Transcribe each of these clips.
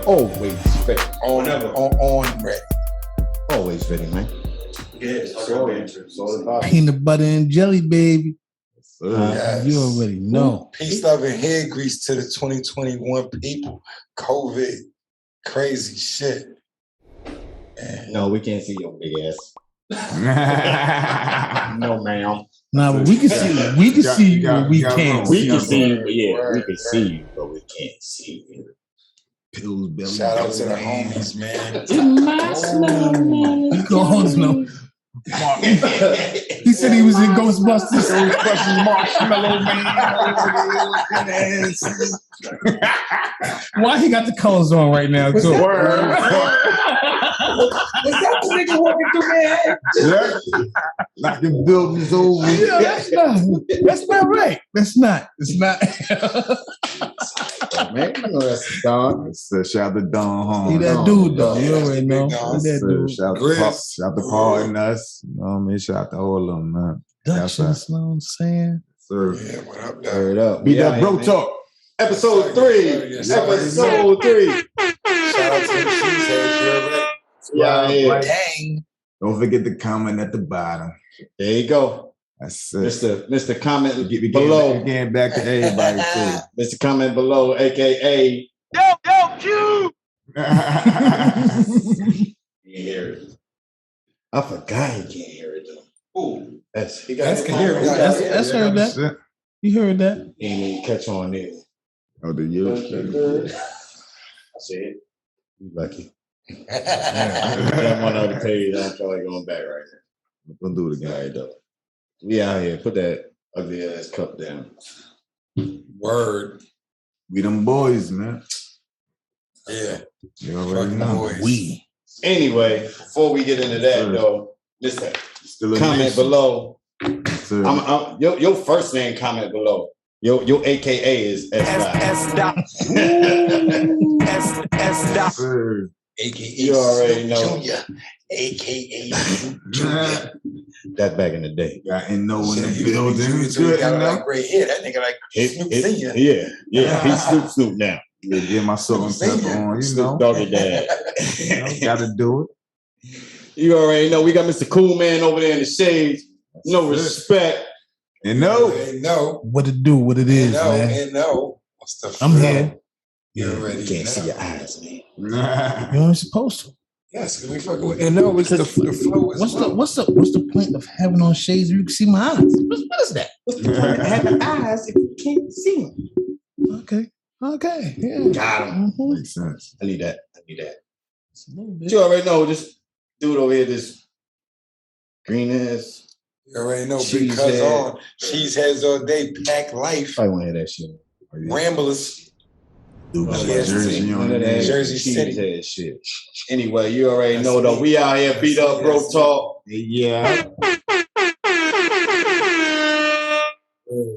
Always ready. On ready. Always ready, man. Peanut butter and jelly, baby. Yes. You already know. Peace, love, and hair grease to the 2021 people. COVID, crazy shit. No, we can't see your big ass. No, ma'am. Nah, but we can see. We can see you, but we can't. We can see you, Word, but yeah, we word, can see you, but we can't see you. Pills, belly. Shout out to the homies, man. You called him. He said he was in Ghostbusters. Marshmallow Man. Why he got the colors on right now, too? Was that the nigga walking through Manhattan? Yeah. Like the buildings over. Yeah, that's not right. It's not. Man, you know that's a dog. Shout out to Don He Home. that dude, though. You already know. He Big that dude. Shout out to Paul and us. You know what I mean? Shout out to all of them, man. Productions, know what I'm saying? Sir. Yeah, what up, though? Word up. Beat that Yeah, bro man. talk. Episode 3. Yes, Episode 3. Shout out to the cheeseheads. Yeah, yeah. Dang. Don't forget to comment at the bottom. There you go. That's it. Mr. Comment We below. getting back to everybody too. Mr. Comment below, aka. Q. You hear it. I forgot he can't hear it though. Ooh, he got That's it. can hear it. That's heard that. You heard that? He didn't even catch on there. Oh, the you. I see it. You lucky. Yeah. I'm on the other page. I'm probably going back right now. Don't do it All again. right, though. We out here. Put that ugly ass cup down. Word. We them boys, man. Yeah. You already Fucking know. boys. Anyway, before we get into that, Sir. though, listen. Still a Comment nation. below. Sir. Your first name. Comment below. Your AKA is S. Sir. AKA You already know. Junior. AKA Junior. That's back in the day. Got in no in Shit, the you building. Junior It's too, good, got you a know? like gray hair. That nigga like Snoop Senior. Yeah. He's Snoop now. Yeah, get my salt and pepper on, you know. Snoop Doggy Dad. Gotta do it. You already know. We got Mr. Cool Man over there in the shades. No respect. And no. Ain't no. What it do, what it is, No. man. Ain't no. What's the I'm feel? here. You already Can't know. see your eyes, man. You ain't supposed to. Yes, we fucking with. And no, it's the flow. What's the point of having on shades if you can see my eyes? What is that? What's the point of having eyes if you can't see them? Okay. Yeah. Got him. Mhm. Makes sense. I need that. Just a little bit. But you already know. This dude over here, this green ass. You already know. Cheese Because head. on cheese heads all day, pack life, I want to hear that shit. ramblers. Dude, Oh, got yes, Jersey None on of that it. Jersey cheese City. head shit. Anyway, you already That's know though. me. We out here beat That's up, me. bro. That's me. Talk. Yeah.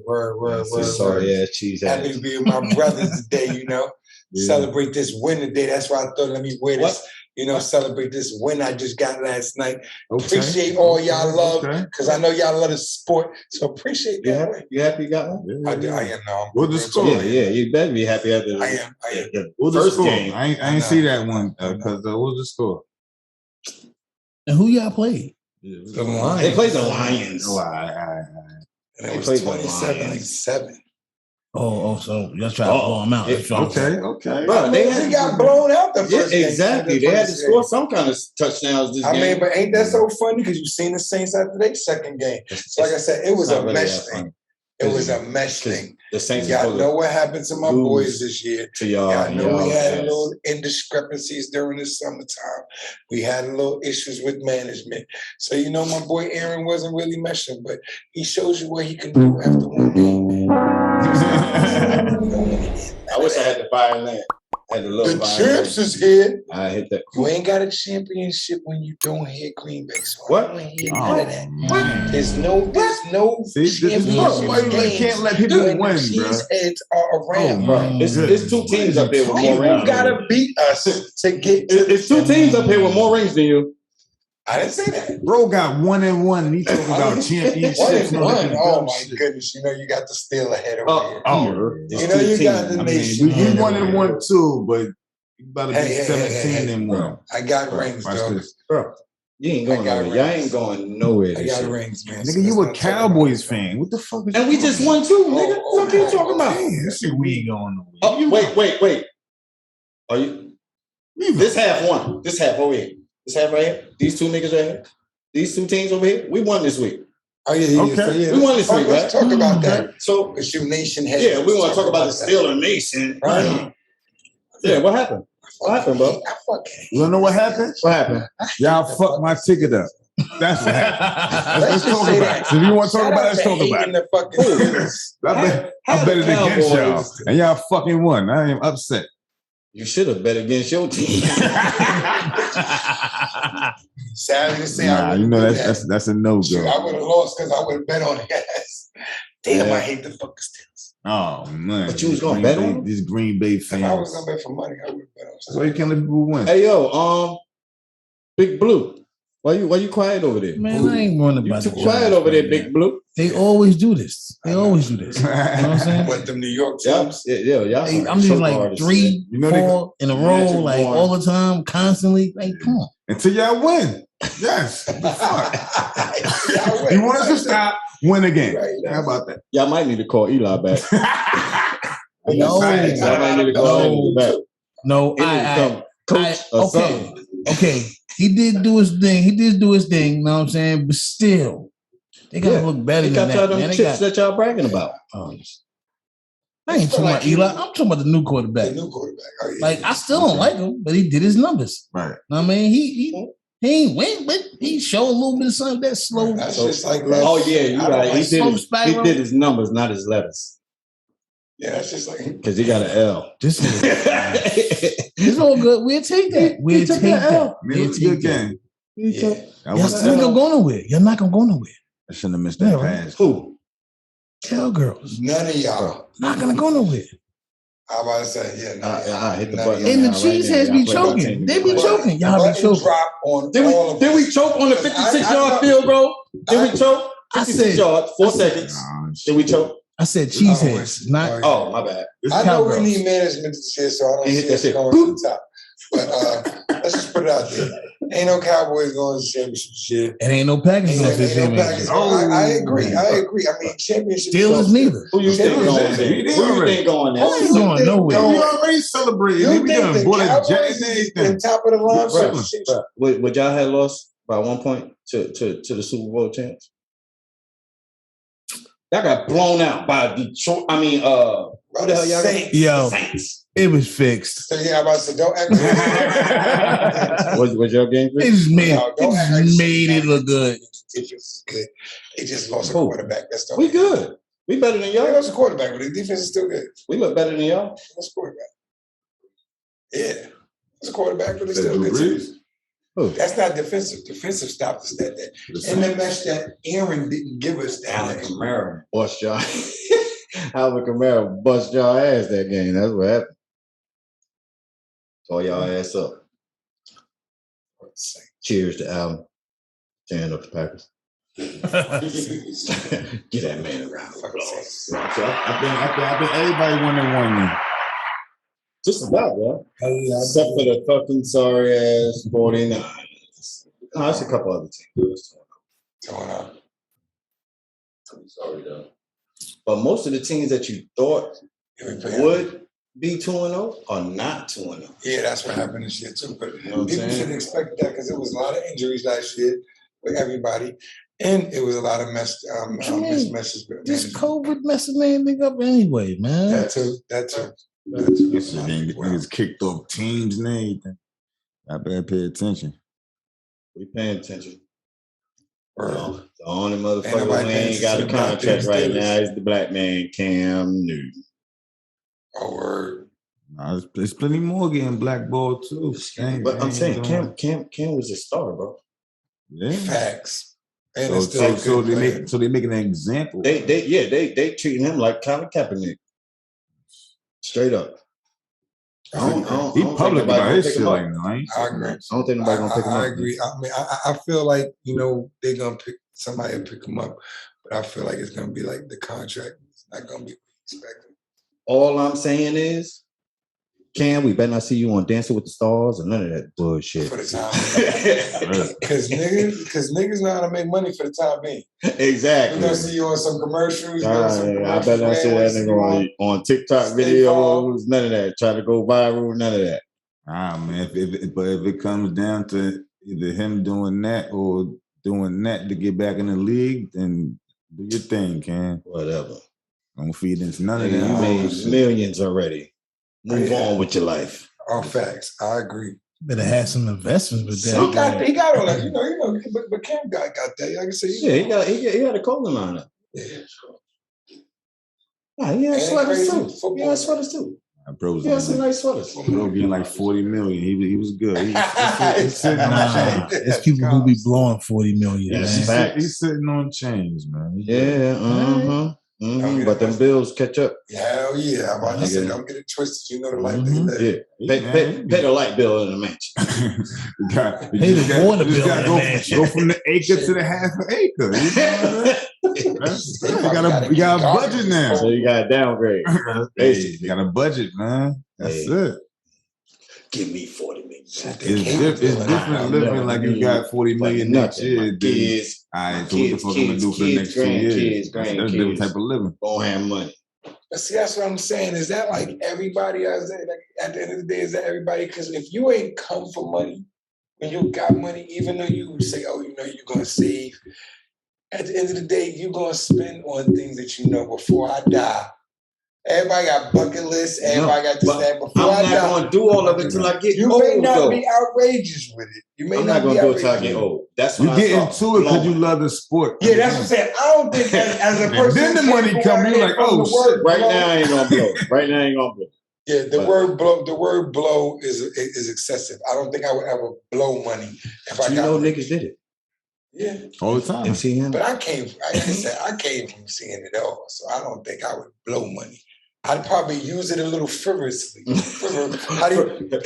Word. Sorry ass cheese Happy head. to be with my brothers today, you know. Yeah. Celebrate this win today. That's why I thought, let me wear this. You know, celebrate this win I just got last night. Okay. Appreciate all y'all love, Okay. because I know y'all love the sport. So appreciate You that. happy? You happy you got one? Yeah, I do. yeah. I am now. What's the score? Yeah. You better be happy after I am. the What's the first score? game. I I ain't know. see that one I know. because what's the score? And who y'all played? The Lions. They played the Lions. Oh, I. And They it was played the 27-7. Oh, so y'all try to blow them out. Yeah, That's what I'm saying. Okay. Bro, They they got blown out the Yeah, first game. exactly. The They had to first score game. some kind of touchdowns this I game. mean, but ain't that so funny? Because you've seen the Saints after their second game. So like I said, it was It's a not really mesh that thing. funny. It was a mesh 'Cause thing. the Saints Y'all supposed know what happened to my lose boys this year. to y'all. Yeah, I know we had a yes. little indiscrepancies during the summertime. We had a little issues with management. So, you know, my boy Aaron wasn't really meshing, but he shows you what he can do after one game. I wish I had the violin. Had the little The vibe. champs is here. I hit that. You ain't got a championship when you don't hit Green Bay. So What? I don't hear Oh, none of that. man. There's no See, this is championship why you games can't let people when win, the bro. cheeseheads are around. Bro, it's two teams up there with more You rings. gotta beat us to get to It's two teams up here with more rings than you. I didn't say that. Bro got 1-1. And he talking about championships. 1-1. and Oh dumb my shit. goodness. You know you got the steal ahead over here. Oh, It's You know two you got teams. the I nation. mean, we 1-1 too, but you better be Hey, 17 and 1. I got rings, Watch dog. this. Bro, you ain't going I got nowhere. Y'all rings. ain't going nowhere. I This got shit. rings, man. Nigga, you a Cowboys fan. What the fuck is And we just won too, nigga. What are you talking about? You see, we ain't going nowhere. Oh, wait. Are you? This half won. This half over here. This half right here. These two niggas right here. These two teams over here. We won this week. Oh, yeah. Okay. So, yeah. We won this week, Let's right? talk about that. So, Because your nation has. yeah, we want to talk about the Steeler Nation. Right. Yeah, what happened? What happened, bro? I fucking You wanna know what happened? What happened? Y'all fucked my ticket up. That's what happened. Let's just talk say about that. it. So if you want to talk Shout about it, out let's to talk about hating it. the fucking Steelers. I bet it against y'all. Cowboys. And y'all fucking won. I am upset. You should have bet against your team. Sadly to say, Nah, I you know would've that's a no Shoot, I go. would have lost because I would have bet on the ass. Damn, Yeah. I hate the fucking Steelers. Oh man. But you was gonna Green bet Bay- on them? These Green Bay If I was fans. gonna bet for money, I would have bet on So you can't let people win. Hey yo, Big Blue. Why you quiet over there? Man, I ain't worried You about too the quiet Giants, over there, man. Big Blue. They always do this. They always do this. You know what I'm saying? What them New York Yeah, teams? y'all. Hey, some I'm just choke like artists, 3, You know they 4 in a row, Magic like Wand. all the time, constantly. Like, come on. Until y'all win. Yes. The fuck? Yeah, I win. You want us to stop, win again. Right. How about that? Y'all might need to call Eli back. No. Y'all might need to call him back. No, He need to come coach or okay. something. Okay. He did do his thing. You know what I'm saying? But still, they gotta Yeah. look better They than got y'all that, them man. They chips got, that y'all bragging about. I ain't talking about Eli. I'm talking about the new The quarterback. new quarterback. Oh, yeah. Like, I still don't like him, but he did his numbers. Right. Know what I mean, he ain't win, but he showed a little bit of something that slow. That's So- just like Oh yeah, you I don't right. like He did his numbers, not his letters, Yeah, that's just like because he got an L. This is it's all good. We'll take that. We'll took take that that. L. Man, it We'll was a good take that. game. yeah. I Y'all was- still ain't gonna go nowhere. You're not gonna go nowhere. I shouldn't have missed that Yeah, right. pass. Who? Cowgirls None of y'all. not gonna go nowhere. I about to say, yeah, none of y'all. I hit the None of button. y'all. And the right cheese now. heads Y'all be play my choking. team. They be But- choking. Y'all be Button choking. drop on Did all of we us. choke on the 56-yard field goal? Did we choke? I 56 said- yards, 4 I said- seconds. Nah, Did we choke? I said cheese heads, not Oh, my bad. it's I know we cowgirls. need management to shit, so I don't And hit see that us shit. going to the top. But let's just put it out there. Ain't no Cowboys going to championship shit. It ain't no Packers going to the Ain't no championship. Packers. I agree. I mean, championship. Steelers neither. Who you think Steelers going is- there? he Who did you already. think going there? Who ain't going nowhere? We already celebrated. You We think done the bought a jet Cowboys and is everything. in top of the line? for Bruh, the shit? Would y'all have lost by 1 point to the Super Bowl champs? Y'all got blown out by Detroit. I mean, what the hell y'all got? Saints. Yo, Saints. it was fixed. So yeah, I'm about to say, don't act. Was your game They fixed? just made, No, they don't just act like made it look good. The defense is good. They just lost a Who? quarterback. That's the We good. We better than They y'all. lost a quarterback, but the defense is still good. We look better than y'all. Lost a quarterback. Yeah. It's a quarterback, but it's still good too. Who? That's not defensive. Defensive stopped us that day. And the mesh that Aaron didn't give us that Alvin day. Kamara bust y'all. Alvin Kamara bust y'all ass that game. That's what happened. Tore y'all ass up. Cheers to Alvin. Tearing up the Packers. Get that man around. I think everybody won and won now. Just about, bro. Except for the fucking sorry ass 49ers. No, that's a couple other teams. Going on. I'm sorry, though. But most of the teams that you thought Yeah, we play- would be 2-0 are not 2-0. Yeah, that's what happened this year too. But You know what I'm people saying? should expect that because it was a lot of injuries last year with everybody. And it was a lot of What you mean? mismatches. This COVID messing everything up anyway, man. That too. This niggas kicked off teams and everything. I better pay attention. We paying attention. Word. The only Ain't motherfucker nobody who paying ain't got a attention to the contract right Steelers. now is the black man Cam Newton. Oh, word. Nah, there's plenty more getting blackballed too. But I'm saying Cam was a star, bro. Yeah. Facts. And So, it's still so good they player. making an example. They treating him like Colin Kaepernick. Straight up. I I agree. don't He think public nobody about gonna his pick shit him up. like no, I ain't. I agree. I don't think nobody gonna pick him up. I agree. I mean, I feel like, you know, they're gonna pick somebody to pick him up, but I feel like it's gonna be like the contract. It's not gonna be expected. All I'm saying is, Cam, we better not see you on Dancing with the Stars or none of that bullshit. For the time being. Cause niggas know how to make money for the time being. Exactly. We're gonna see you on some commercials. I better not see that nigga on TikTok videos, none of that. Try to go viral, none of that. Ah man, but if it comes down to either him doing that or doing that to get back in the league, then do your thing, Cam. Whatever. Don't feed into none of You that. made bullshit. millions already. Move Yeah. on with your life. All facts. I agree. Better have some investments with He that. got all that, you know, but Cam got that. Like I said, Yeah, he got a clothing line up. Yeah. Yeah, he had And sweaters crazy too. football. He had sweaters too. Bro's He had some nice sweaters. Bro getting like 40 million. He was good. He's sitting on Nah, change. it's people who be blowing 40 million. Yes, man. facts. He's sitting on change, man. Yeah, but them bills catch up. Hell yeah. I'm about to say, don't get it twisted. You know the life they live. Yeah. Pay the light bill in the mansion. Pay the water bill in the mansion. Go from the acre to the half an acre. You know what I mean? You got a budget now. So you got to downgrade. Hey, you got a budget, man. That's it. Give me 40 million. It's different living like you got 40 million next year. Kids, all right, so what the fuck I'm gonna do for the next 2 years? That's a different type of living. Don't have money. But see, that's what I'm saying. Is that like everybody else? Like at the end of the day, is that everybody? Because if you ain't come for money, when you got money, even though you say, oh, you know, you're gonna save, at the end of the day, you're gonna spend on things that you know before I die. Everybody got bucket lists. Everybody got this, that. Before I'm I not die, going to do all of it till I get you old. may not though. be outrageous with it. You may I'm not not going be to do it till I outrageous. get old. That's You when get I into start it because you blowing. love the sport. Yeah, that's what I'm saying. I don't think as a And person. then the money come, you're like, oh, shit. Right now, I ain't going to blow. Right now, I ain't going to blow. Yeah, the word blow. The word blow is excessive. I don't think I would ever blow money if I You got. know niggas did it. Yeah, All the time. MCM. but I came from seeing it all, so I don't think I would blow money. I'd probably use it a little frivolously. How do you?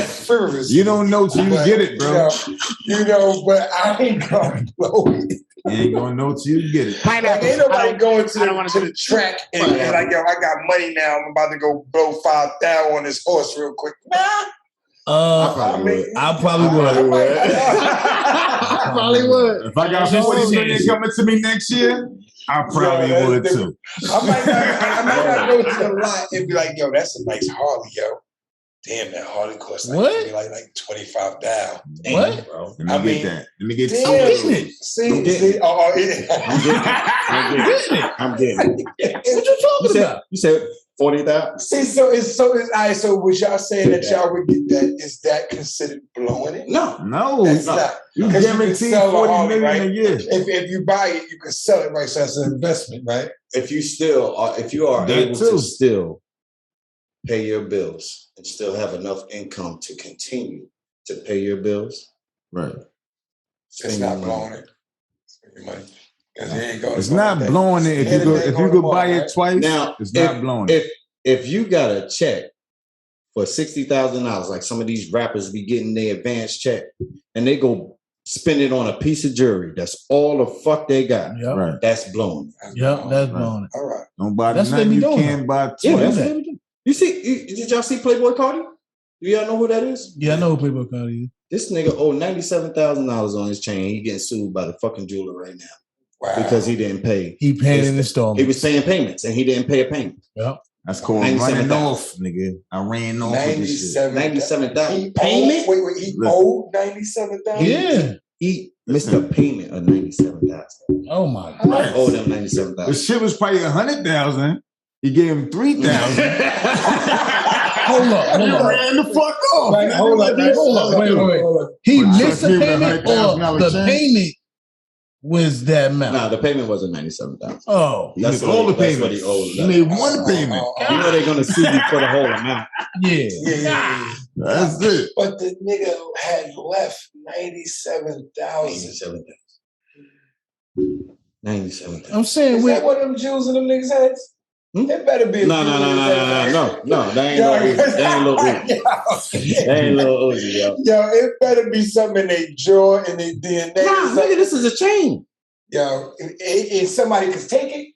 Frivolously. You don't know till you But, get it, bro. You know, but I ain't gonna blow it. You ain't gonna know till you get it. Like, ain't nobody going to the track and be like, yo, I got money now. I'm about to go blow 5,000 on this horse real quick. Nah. I probably would. I probably would. If I got 40 million coming to me next year, I probably would too. I might not go to the lot and be like, yo, that's a nice Harley, yo. Damn, that Harley costs like, like 25,000. What? Bro. Let me get that. Let me get Damn. two of those. See, I'm getting it. What you talking about? You said 40,000? See, so it's all right. So was y'all saying that y'all would get that? Is that considered blowing it? No. No, That's no. not. You 'Cause guaranteed can sell 40 Harley, million right? a year. If you buy it, you can sell it, right? So that's an investment, right? If you are That able too. to still pay your bills and still have enough income to continue to pay your bills, Right. It's not blowing it. Spend your money. 'Cause you ain't going It's not blowing it. If you could buy it twice, Now, it's not blowing it. if you got a check for $60,000, like some of these rappers be getting their advance check, and they go spend it on a piece of jewelry, that's all the fuck they got. Yep. Right. That's blowing. Yep, that's blowing it. All right. Don't buy That's what nothing they you be doing. can't buy twice. Yeah, that's what they do. You see, did y'all see Playboy Cardi? Do y'all know who that is? Yeah, I know who Playboy Cardi is. This nigga owed $97,000 on his chain. He getting sued by the fucking jeweler right now Wow. because he didn't pay. He paid in He installments. was paying payments and he didn't pay a payment. Yep. That's called 97,000. running off, nigga. I ran off with this shit. 97,000. $97,000 payment. Wait, he owed 97,000. Yeah. He missed a payment of $97,000. Oh my I God. owed him The $97,000. shit was probably 100,000. He gave him 3,000. Hold up. You ran the fuck off. Right, hold up. Wait. He Well, missed I a give him payment $100,000 or the change. payment Where's that amount? Nah, the payment wasn't 97,000. Oh, He That's made what all the he- that's what payments. he owed. He made one payment. You know they're gonna sue you for the whole amount. yeah. Yeah. That's it. But the nigga had left 97,000. 97,000. I'm saying Is we. that what them Jews and them niggas had? Hmm? It better be. a No, few no, no, no, niggas no, no, no. That ain't Lil Uzi. That ain't Lil Uzi. That ain't Lil Uzi, yo. Yo, it better be something in their jaw and their DNA. Nah, nigga, this is a chain. Yo, if somebody could take it.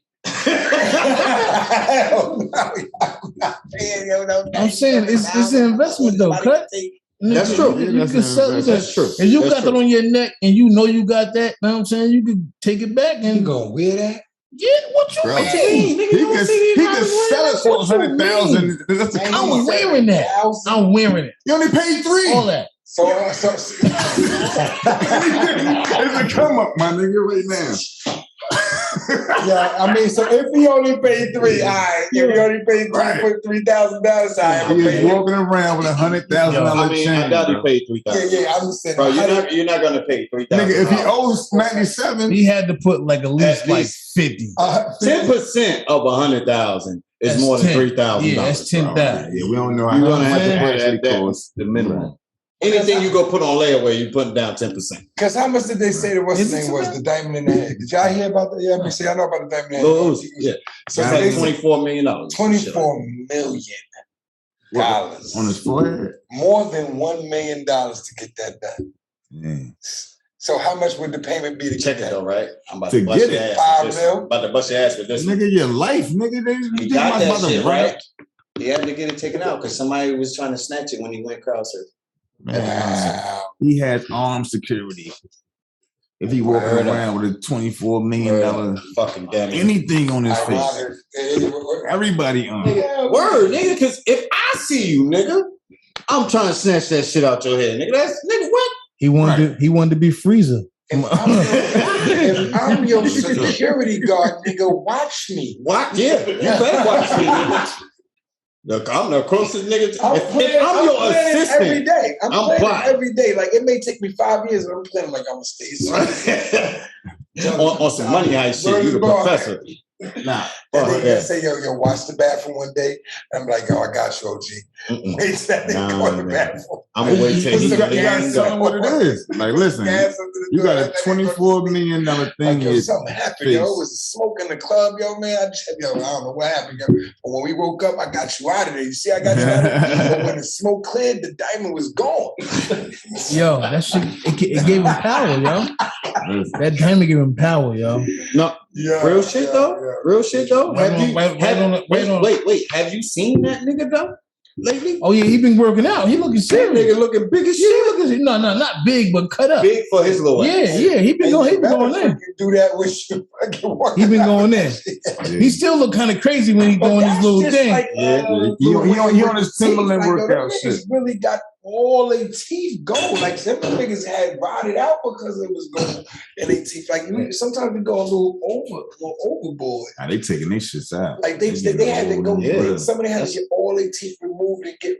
Hell no, I'm not paying, yo, no, I'm saying it's an investment though, cut. That's true. You can sell it. That's true. If you That's got true. that on your neck and you know you got that, know what I'm saying? You could take it back You and gonna wear that? yeah, what you Bro. mean? Nigga, He you don't could see these guys sell it for What you 100,000. That's a I'm come. wearing that. I'm wearing it. You only paid $3. All that. So It's a come up, my nigga, right now. yeah, I mean, so if he only paid $3, all right. If he only paid $3, Right. put $3,000, all right. He I'm is paying. walking around with $100,000 I mean, I chain. doubt he bro. paid Yeah, 3,000. yeah, I'm just saying. Bro, you're not gonna pay 3,000. Nigga, if he owes 97, He had to put like at least At like least 50. 10% of 100,000 is That's more than 10. $3,000. Yeah, that's 10,000. yeah, we don't know You're how gonna have to Yeah. put it at that, costs. the minimum. Anything you go put on layaway, you putting down 10%. Because how much did they say that what's Is the it name was? today? The diamond in the head. Did y'all hear about that? Yeah, I mean, see, I know about the diamond in the Lil head. Uzi, yeah. So It's they like said $24 million. $24 million. On his forehead? More than $1 million to get that done. Yeah. So how much would the payment be to Check get it that? though, right? I'm about To to bust get your it, ass. 5 with this. mil? About to bust your ass with this. Nigga, your life, nigga. They He just got that about to shit, run right? He had to get it taken out because somebody was trying to snatch it when he went crowd surfing. Man, Wow. he has armed security. If he walking Word up. around with a $24 million Fucking damn it. anything on his I face, heard- everybody armed. Word, nigga, because if I see you, nigga, I'm trying to snatch that shit out your head, nigga. That's nigga, what? He wanted to be Freezer. If I'm your security guard, nigga, watch me. What? Yeah, you better watch me, nigga. Look, I'm the closest nigga. If I'm your playing assistant, every day. I'm playing blind. every day. Like it may take me 5 years, but I'm playing like I'm gonna stay. on some money heist shit, you the professor. Nah, And fuck they that. say, yo, watch the bathroom one day. I'm like, yo, I got you, OG. Mm-mm. Wait till that nigga Nah, go in the man. bathroom. I'm gonna wait till Put he some You gotta gas tell on him what it is. Like, listen, Gas under the you door, got a that nigga $24 million Like, thing. yo, is something happened, yo. face. It was smoke in the club, yo, man. I don't know what happened, yo. But when we woke up, I got you out of there. You see, I got you out of there. But when the smoke cleared, the diamond was gone. Yo, that shit, it gave him power, yo. That diamond gave him power, yo. No, Yeah, real shit though. Real shit though. Right Have on- you? right have- on the- right on- wait. Have you seen that nigga though lately? Oh yeah, he been working out. He looking That serious. nigga looking big as Yeah, he shit. looking not big, but cut up. Big for his little Yeah, ass. he been And going. you He been better going in. fucking do that with you fucking work. He been going in. Yeah. He still look kind of crazy when he But doing his that's little just thing. like, Yeah. He on his with the Timberland teeth. Like, yo, workout them shit. niggas really got all their teeth go. Like some niggas had rotted out because it was going in their teeth. Like sometimes we go a little overboard. Nah, they taking their shits out. Like they had to go. Yeah. Somebody had to get all their teeth removed and get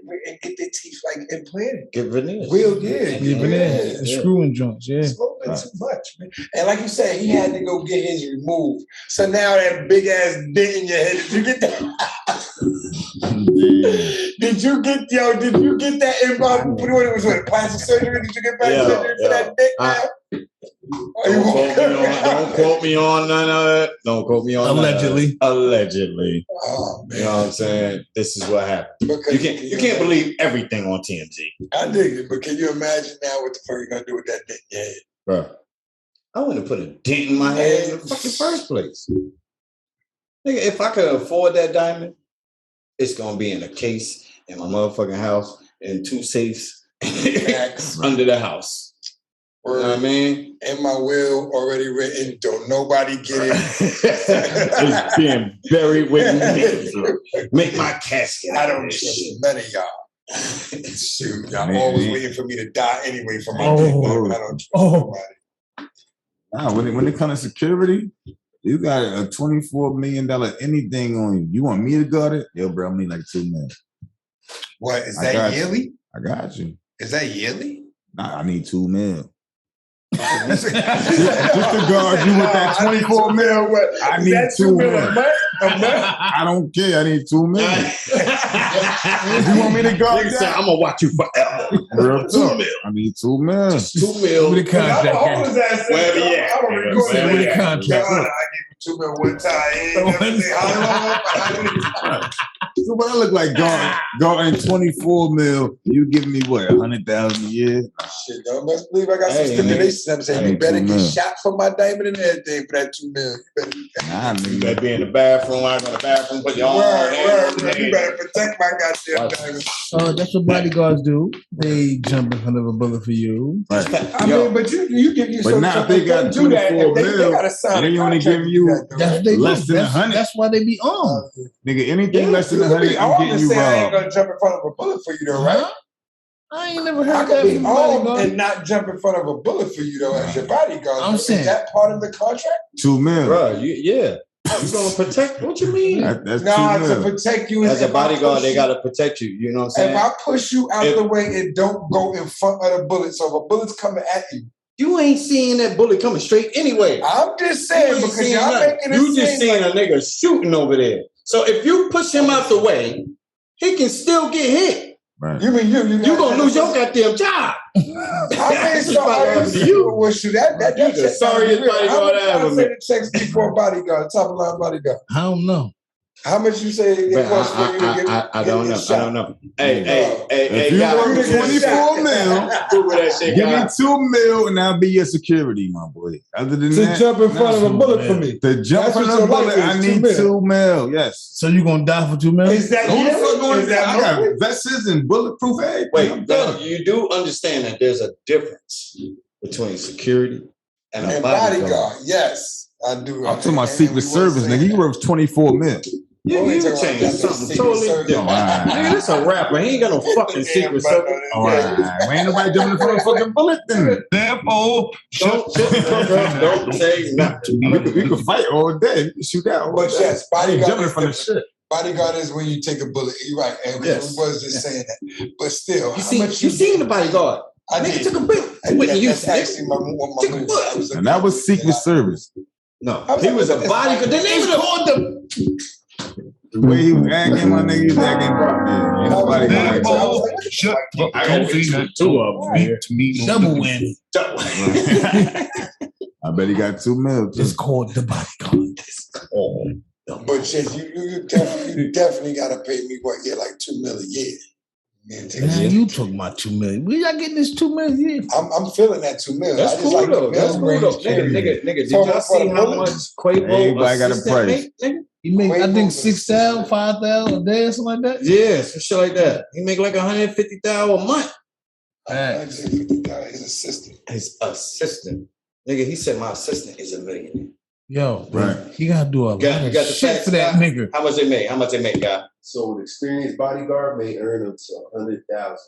their teeth like implanted. Get veneers. Real, yeah. Even there, the screwing joints. Yeah. It's a little bit too much, man. And like you said, he had to go get his removed. So now that big ass dent in your head, did you get that? Did you get that what it was what, plastic surgery? Did you get plastic surgery for that dick now? Don't quote me on none of it. Don't quote me on none of it. Allegedly. Allegedly. Oh man. You know what I'm saying? This is what happened. Because You can't believe everything on TMZ, I dig it, but can you imagine now what the fuck you gonna do with that dick? Yeah. bro. I wouldn't put a dent in my head in the fucking first place. Nigga, if I could afford that diamond, it's gonna be in a case in my motherfucking house in 2 safes Facts. under the house. You know what I mean? In my will already written, don't nobody get it. It's being buried with me. Make my casket. I don't trust none of y'all. Shoot, y'all Man. always waiting for me to die anyway for my Oh. dick. I don't trust nobody. Nah, when it comes to security, you got a $24 million anything on you. You want me to guard it? Yo, bro, I need like $2 million. What is I got that you. yearly? I got you. Is that yearly? Nah, I need $2 million. Just to guard you with that 24 mil. I need that 2 mil mil. a month? I don't care. I need 2 mil. You want me to guard Nigga said, that? I'm gonna watch you forever. Real 2 talk. mil. I need 2 mil. 2 mil. With the contract. Wherever you at. I'm gonna record Say that. with the Yeah, contract. I gave him 2 mil one time. He ain't never say how long. So what I look like guarding 24 mil, you giving me what, 100,000 a year? Shit, don't best believe I got some Hey, stipulations. I'm saying you hey, better 2 get mil. shot for my diamond and everything for that 2 mil. You better, Nah, You nigga. better be in the bathroom. I'm in the bathroom. Put your arm on you better protect my goddamn Watch. diamond. That's what bodyguards do. They jump in front of a bullet for you. Right. I mean, but you give you But some. now if they got do that, 24 they mil, gotta sign and a they only contract give to you do that, though, That's right? what they Less do. than 100. That's why they be armed. Nigga, anything less than You can 100, be I'm armed getting and you say I ain't robbed. gonna jump in front of a bullet for you though, right? Huh? I ain't never I heard could that be from armed bodyguard. and not jump in front of a bullet for you though as your bodyguard. I'm Is saying- that part of the contract? 2 mil. Bro, yeah. You gonna protect? What you mean? That's Nah, 2 to mil. protect you. As a if I bodyguard, push they you- gotta protect you. You know what I'm saying? If I push you out If- the way, it don't go in front of the bullet. So if a bullet's coming at you, You ain't seeing that bullet coming straight anyway. I'm just You saying ain't because seeing y'all nothing. making it You just seem seeing like a nigga shooting over there. So if you push him out the way, he can still get hit. Right. you mean you You gonna lose your goddamn job. I mean, That's so what happened to you. you. Well, shoot, that You the check sorriest gotta be real. How bodyguard much ever, y'all say the checks be for a bodyguard, top of line bodyguard? I don't know. How much you say it But costs for you to get? I don't know. shot? I don't know. Hey, If you y'all, work you get 24 shot. mil, Google that shit, give me guys. 2 mil and I'll be your security, my boy. Other than To that, jump in front of a nah, bullet man. for me. to jump That's in what a your bullet, life is, I 2 need mil. 2 mil. Yes. So you gonna die for 2 million? Is that Who the fuck going is to that I got vests and bulletproof everything. Wait, I'm now, done. you do understand that there's a difference between security and a And bodyguard. bodyguard, yes, I do. I'm talking about Secret Service, nigga. He works 24 mil. You talking about changed that something Secret totally Service. different. Oh, all right. Nigga, this a rapper. He ain't got no fucking secret service. All right. Well, ain't nobody jumping in front of a fucking bullet then. Therefore, Don't shut the fuck up. Don't say nothing. we can fight all day. We can shoot out all But day. yes, I ain't bodyguard jumping in is front of different. shit. Bodyguard is when you take a bullet. You're right, and Yes. we was just saying that. But still, You how see, much you seen the bodyguard. I Nigga did. took a bit. What you That's nigga? actually my Take move. what? I was And that was Secret Service. No, he was a bodyguard. The name of the called the The way he was acting, my nigga, he was acting. Yeah, ain't nobody I gonna was like, shut I got two of them. Man. double whammy. I bet he got 2 mil. It's called the bodyguard. but shit, you definitely gotta pay me what? Yeah, like 2 mil a year. Man, take Now it. you talking about 2 million? Where y'all getting this 2 million? I'm feeling that 2 mil. That's I just cool like the though. That's mil cool range, though. period. Nigga, did So y'all for see the how bullet- much Quavo Everybody got a assistant price. make, nigga? You make, I Quavo think was 6,000, 5,000 a day or something like that. Yeah, some shit like that. He make like 150,000 a month. I just say 50,000. His assistant. His assistant, nigga, he said my assistant is a millionaire. Yo, Right. he gotta do a lot You of got the shit facts, for that Scott? nigga. How much they make? How much they make, guy? So an experienced bodyguard may earn up to 100,000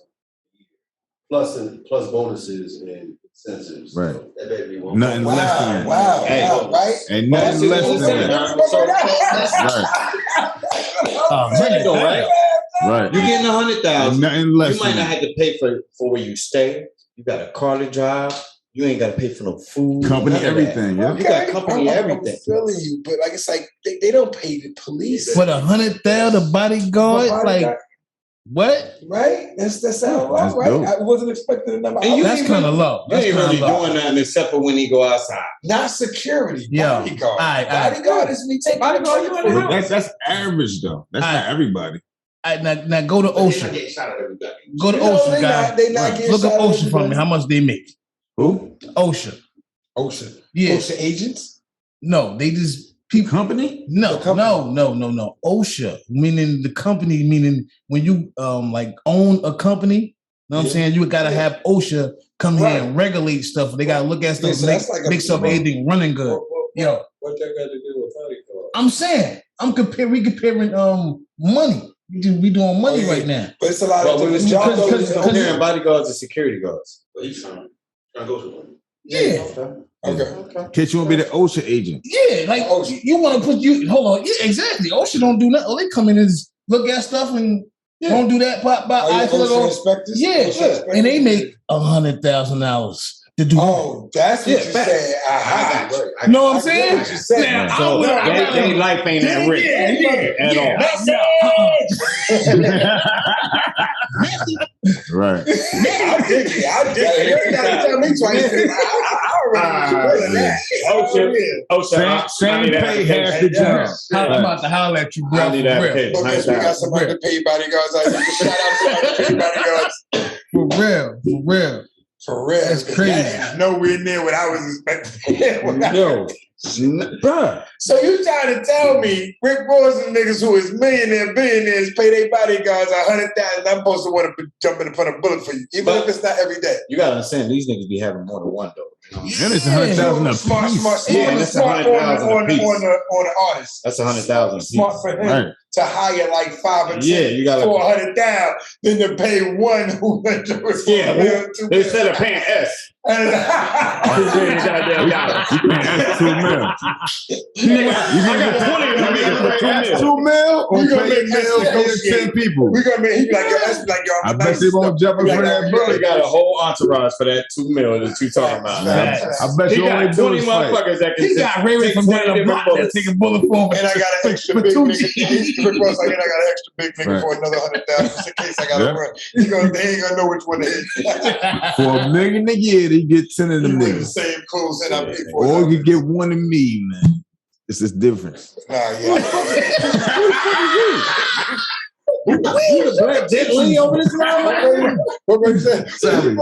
plus bonuses and incentives. Right. So that better be one. Nothing less than that. Wow, Hey. wow, right? Ain't nothing less than that. Oh, There you go, right? Right. You getting Ain't 100,000. nothing less You might than not that. have to pay for where you stay. You got a car to drive. You ain't got to pay for no food. Company, none of that. everything, yeah. You got company, everything. I'm feeling you, but like it's like they don't pay the police. For the 100,000 bodyguard, like what? Right? That's how That's right? dope. I wasn't expecting a number. And you That's ain't kind of low. You That's ain't kind really of low. doing nothing except for when he go outside. Not security, Yeah. bodyguard. Aight. Bodyguard is me taking Bodyguard, the you money. in the That's average though. That's not everybody. All right, now go to But they not Ocean. getting shot at everybody. Go to No, Ocean, they guy. not. They not Right. getting Look shot up at Ocean for me. everybody. How much they make? Who? Ocean. Ocean. Yeah. Ocean agents. No, they just people. Company? No, The company. no. OSHA, meaning the company, meaning when you like own a company. Know what I'm Yeah. saying? You gotta have OSHA come Right. here and regulate stuff. They gotta look at stuff, Yeah, so that's like a- mix up everything running good. Yo, What that got to do with bodyguard? I'm saying we comparing money. We doing money Oh, yeah. right now. But it's a lot Well, of we was different jobs. because- comparing bodyguards and security guards. But he's trying to go to one. Yeah. Okay. Kid, you want to be the OSHA agent? Yeah, like OSHA. you want to put you hold on. Yeah, exactly. OSHA don't do nothing. They come in and just look at stuff and don't do that. Pop, Are you I feel it OSHA all. inspectors? Yeah, OSHA inspectors? and they make $100,000 to do. Oh, that's what Yeah, you facts. said. Aha. You know what I'm I get saying? what you said. Man, I So would- they life ain't that rich at all. Right. I dig it. I dig it. You ain't gotta tell me twice. I already know that. Same pay, half the job. I'm about to holler at you, bro. I need for that real. pay. Because we got some underpaid bodyguards out here. Shout out to underpaid bodyguards. For real. For real. For real. That's crazy. That is nowhere near what I was expecting. No, bruh. So you trying to tell me Rick Ross and niggas who is billionaires pay their bodyguards $100,000? I'm supposed to want to jump in front of a bullet for you, even if it's not every day. You gotta understand, these niggas be having more than one though. You know? And it's 100,000 a Smart, piece. smart, Yeah, smart, that's smart 100,000 on a piece. the artist. That's 100,000. Smart for him Right. to hire like 5 or 10 Yeah, you gotta. for $100,000 than to pay one who went to it for Yeah, $1 million, $2 million. Instead of paying S. And- You paying us $2 million. I got 20 of them niggas for $2 million. $2 million or We gonna pay make million us pay 10 people? We gonna make he be like, yo, that's like yo. I bet they won't jump in front of that They bullet. got a whole entourage for that $2 million that you talking about. Facts. I bet He you only got do 20 is fight. motherfuckers that can He got Ray take from 20 down the different block that bullets. take a bullet for him. And I got an extra For big two nigga. Rick Ross like, and I got an extra big nigga Right. for another $100,000 just in case I gotta Yeah. run. They ain't gonna know which one to hit. For $1 million a year, they get 10 of You them wear the niggas. same clothes that I paid for. Or you get one of me, man. It's just different. Nah, yeah. Who the black Jet Li over this motherfucker? What about you say? Sorry.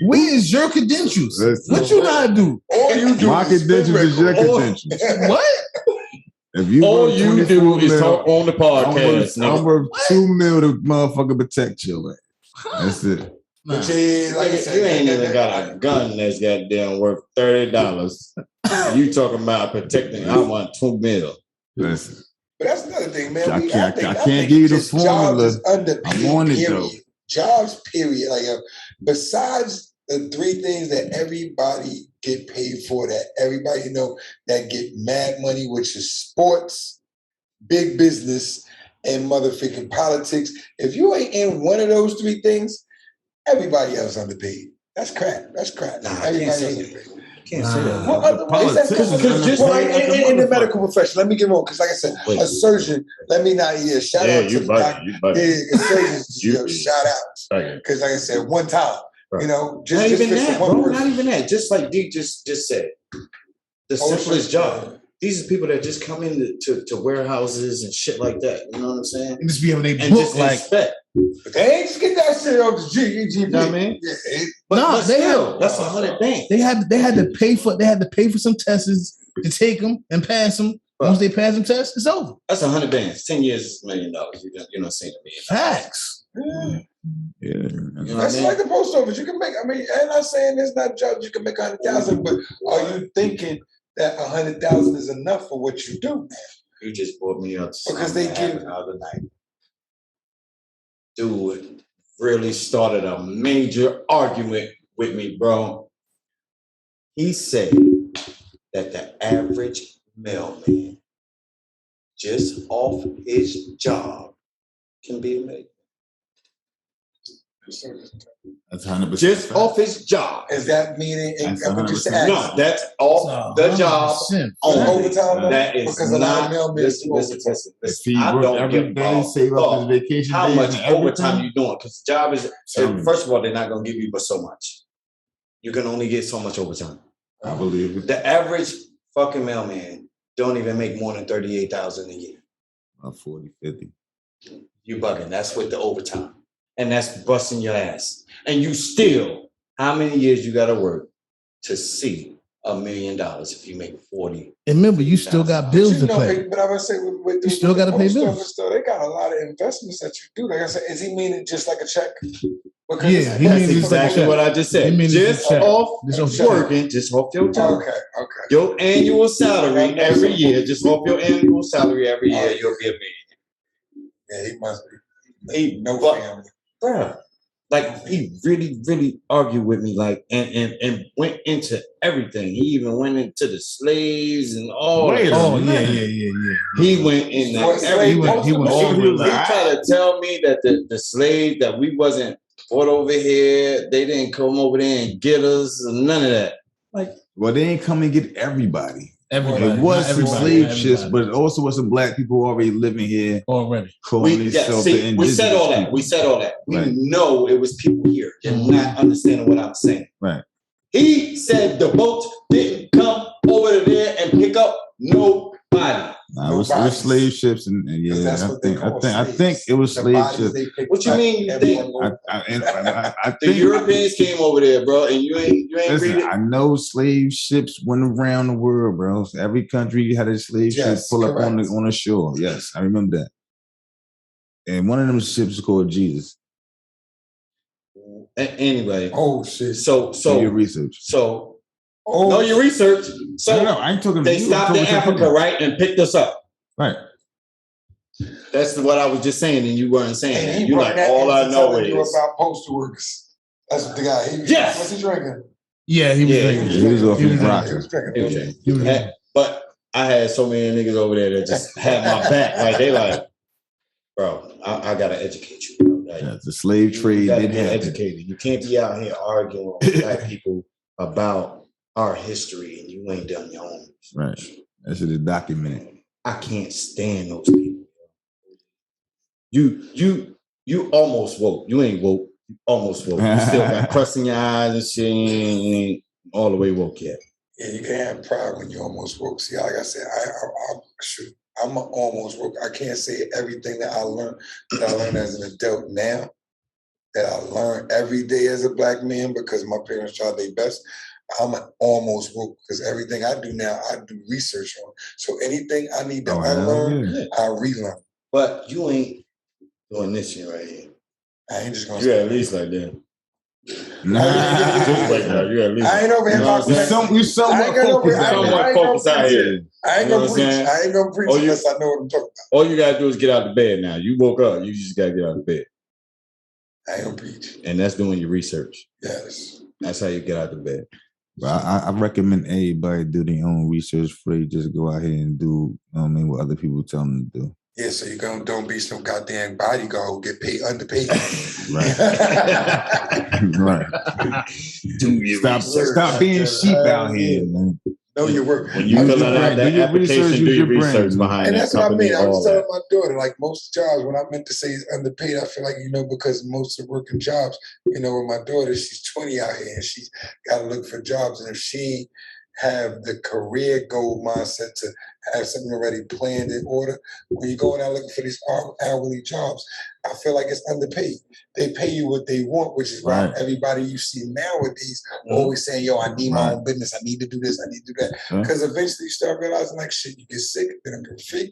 Where's your credentials? Listen. What you gotta do? All you do My is spin credentials is your records. credentials. What? If you All worth you 24 do is mil, talk on the I'm podcast, worth, nigga. I'm worth $2 million to motherfucker protect your ass. That's it. But yeah, like I said, You ain't even got a gun that's goddamn worth $30. You talking about protecting? I want $2 million. Listen. But that's another thing, man. I can't think give you the just formula. Jobs is underpaid, I'm on it, period. though. Jobs, period. Like, besides the 3 things that everybody get paid for, that everybody know that get mad money, which is sports, big business, and motherfucking politics. If you ain't in one of those 3 things, everybody else underpaid. That's crap. That's crap. Nah, I Everybody can't say else that. underpaid. Can't say that. What other ways? Politicians Because just underpaid like like a in the motherfucker. medical profession, let me get wrong. Because like I said, Wait. a surgeon. Let me not hear shout Yeah, out to you the doctor. buddy. You buddy. Yeah, because surgeons, You- yo, shout out. Right. Because like I said, one time, Right. you know, Not just even for that, one bro. person. Not even that. Just like D just said, the Oh, simplest shit. job. These are people that just come into to warehouses and shit like that. You know what I'm saying? And just be able to And book just like. inspect. But they ain't just get that shit off the GEGP. You know what I mean? Yeah, But, Nah, but they still, have- that's 100 things. They had to pay for some tests to take them and pass them. Once they pass them tests, it's over. That's 100 bands. 10 years is $1 million. You're not saying $1 million. Facts. yeah. Yeah. You know what I That's mean? like the post office. You can make. I mean, I'm not saying there's not jobs you can make 100,000, but are you thinking that 100,000 is enough for what you do? You just brought me up to Because something they that give- happened the other night. Dude really started a major argument with me, bro. He said that the average mailman, just off his job, can be a millionaire. That's 100%. Just off his job. Is that meaning? That's I'm just 100%. asking. No, that's off the job 100%. only. Overtime, That is because a lot of not. mailmen Listen, do listen, overtime. listen, If listen. he I worked don't every give day, a save up fuck his vacation how days much and overtime everything. you doing? Because the job is, Tell me. first of all, they're not going to give you but so much. You can only get so much overtime. I believe it. The average fucking mailman don't even make more than $38,000 a year. 40, 50. You bugging. That's with the overtime. And that's busting your ass. And you still, how many years you got to work to see $1 million if you make 40? And remember, you still got bills to pay. But I would say with You still gotta the pay post bills. office, though, they got a lot of investments that you do. Like I said, is he meaning just like a check? Because Yeah, it's- he That's means it's like a exactly check. what I just said. He means it's Just a check. off Just off working, just off your job. Okay. Your annual salary every year, just off your annual salary every year, you'll be a millionaire. Yeah, he must be. He, No but, family. bruh, like he really argued with me, like and went into everything. He even went into the slaves and all. Wait that. a Oh, minute. yeah. He went in What there. slave He went postal all machine? with He tried to tell me that the slave that we wasn't brought over here. They didn't come over there and get us, none of that. Well, they ain't come and get everybody. Everybody, It was not some everybody, slave not ships, everybody. but it also was some black people already living here, already. calling We themselves the said indigenous all that. people. We said all that. We Right. know it was people here. You're not understanding what I'm saying. Right. He said the boats didn't come over there and pick up nobody. Nah, it was Bodies. slave ships, and Because yeah, that's I what they think call I slaves. think it was The slave bodies ships. they picked What you up, mean you everyone think? over. I The think Europeans came over there, bro, and you ain't Listen, read it. I know slave ships went around the world, bro. So every country had a slave ship Yes, pull up on correct. the shore. Yes, I remember that. And one of them ships is called Jesus. Anyway, Oh shit. so Do your research. so Oh, know your research. So No, I ain't talking to they you. I'm stopped talking in to Africa, people. right, and picked us up. Right. That's what I was just saying, and you weren't saying and that. he You brought like that all I into know telling you is about postal workers. That's what the guy. Yes! What's he drinking? Yeah, he was Yeah, drinking. He was off He was his drinking. rock. He was drinking. He was drinking. He was drinking. But I had so many niggas over there that just had my back. Like they like, bro, I gotta educate you, bro. Like, Yeah, the slave you trade gotta did be happen. educated. You can't be out here arguing with black people about our history and you ain't done your own. Right. That shit is documented. I can't stand those people. You almost woke. You ain't woke. You almost woke. You still got crust in your eyes and shit. You ain't all the way woke yet. Yeah, you can't have pride when you almost woke. See, like I said, I'm almost woke. I can't say everything that I learned as an adult now, that I learned every day as a black man because my parents tried their best. I'm almost woke because everything I do now, I do research on. So anything I need to unlearn, yeah. I relearn. But you ain't doing this shit right here. I ain't just gonna You at least like that. Nah. Just like that. You at least. I ain't over here You know what I'm about saying? You somewhat I ain't gonna focused I out ain't there. Somewhat gonna focused out preach here. it. I ain't You know gonna what I'm preach. saying? I ain't gonna preach Oh, you- unless I know what I'm talking All you gotta do is get out of bed now. You woke up. You just gotta get out of bed. about. I ain't gonna preach. And that's doing your research. Yes. That's how you get out of bed. But I recommend everybody do their own research before they just go out here and do what other people tell them to do. Yeah, so you don't be some goddamn bodyguard who get paid underpaid. Right. Right. Do your Stop being sheep out here, man. Know your work. When you Use fill your out brain. that Do your application, research, do use your your brain, research man. behind And that that's what I company, mean. I was all telling that. my daughter, like most jobs, when I meant to say it's underpaid, I feel like, because most of working jobs, with my daughter, she's 20 out here and she's got to look for jobs. And if she have the career goal mindset to have something already planned in order, when you're going out looking for these hourly jobs, I feel like it's underpaid. They pay you what they want, which is why Right. everybody you see nowadays always saying, yo, I need my own business. I need to do this. I need to do that. Right. Because eventually you start realizing like, shit, you get sick, they don't give a shit.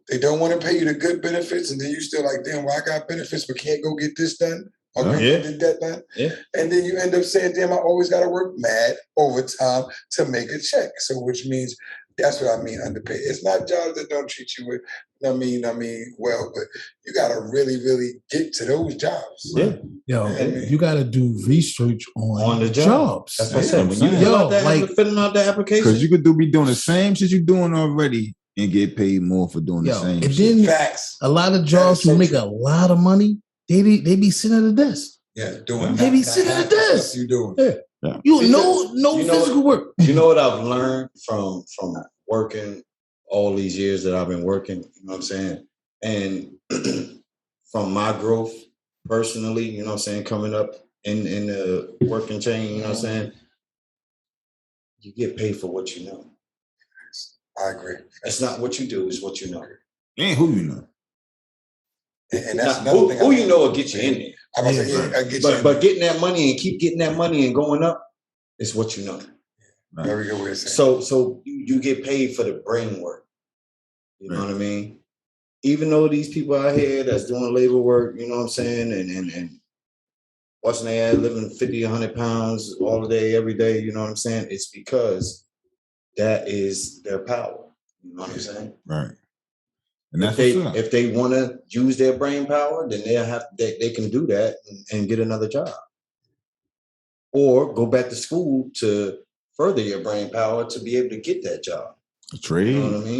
They don't want to pay you the good benefits, and then you still like, damn, well, I got benefits, but can't go get this done or can't Yeah. go get that done. Yeah. And then you end up saying, damn, I always got to work mad overtime to make a check. So which means that's what I mean underpaid. It's not jobs that don't treat you with, well, but you got to really, really get to those jobs. Yeah. Yo, Yeah. you got to do research on the jobs. That's what I Yeah, said. When you yo, filling out that application, Because you could be doing the same shit you're doing already and get paid more for doing the Yo, same and shit. then Facts. a lot of jobs so who make true. a lot of money, they be sitting at a desk. Yeah, doing They be that sitting half at the this. stuff you doing. Yeah. You Because no you know- physical work. You know what I've learned from working all these years that I've been working, you know what I'm saying? And from my growth personally, you know what I'm saying, coming up in the working chain, you know what I'm saying? You get paid for what you know. I agree. It's not what you do, it's what you know. And who you know. And that's Now, another thing. who you know will get you in there. I'm about to say, Yeah, I get you. But getting that money and keep getting that money and going up is what you know. Very good way to say it. So you get paid for the brain work. You know what I mean? Even though these people out here that's doing labor work, you know what I'm saying, and watching their ass living 50, 100 pounds all day, every day, you know what I'm saying? It's because that is their power. You know what I'm saying? Right. And If that's what's up. if they want to use their brain power, then they can do that and get another job. Or go back to school to further your brain power to be able to get that job. Trade. You know what I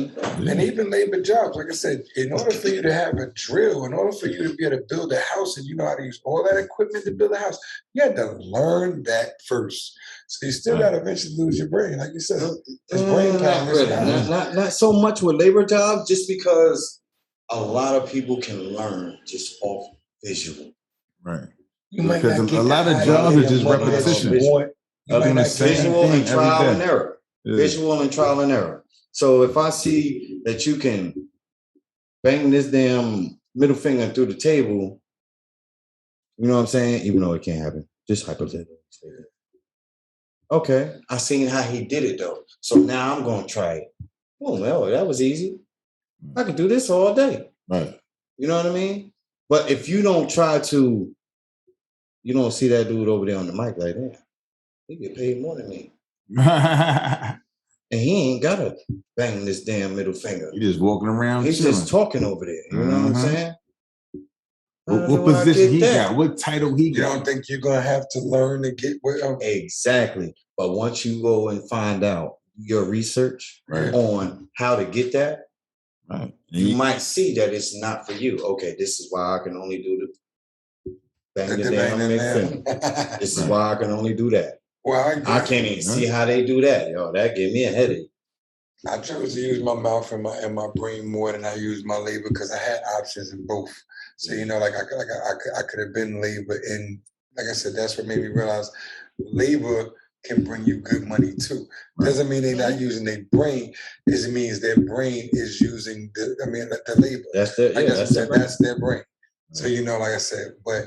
mean? And even labor jobs, like I said, in order for you to have a drill, in order for you to be able to build a house and you know how to use all that equipment to build a house, you had to learn that first. So you still got to eventually lose your brain. Like you said, it's brain Not power. really. Not so much with labor jobs, just because a lot of people can learn just off visual. Right. You might Because not get a lot the of high jobs end are just money that you repetition. want. You Other might than the not same get Visual thing and trial every and day. error. Yeah. Visual and trial and error. So if I see that you can bang this damn middle finger through the table, you know what I'm saying? Even though it can't happen, just hypothetically. Okay, I seen how he did it though, so now I'm gonna try it. Oh well, that was easy. I could do this all day. Right. You know what I mean? But if you don't try to, you don't see that dude over there on the mic like that. He get paid more than me, and he ain't gotta bang this damn middle finger. You just walking around. He's chilling. just talking over there. You know what I'm saying? What position he got? What title he You got? don't think you're gonna have to learn to get where? Exactly. But once you go and find out your research Right. on how to get that, Right. you might see that it's not for you. Okay, this is why I can only do the bang the damn middle finger. This is why I can only do that. Well, I agree. I can't even see how they do that. Yo, that gave me a headache. I chose to use my mouth and my brain more than I used my labor because I had options in both. So you know, like I could have been labor, and like I said, that's what made me realize labor can bring you good money too. Doesn't mean they're not using their brain. It means their brain is using the labor. That's their, yeah, That's their brain. So you know, like I said, but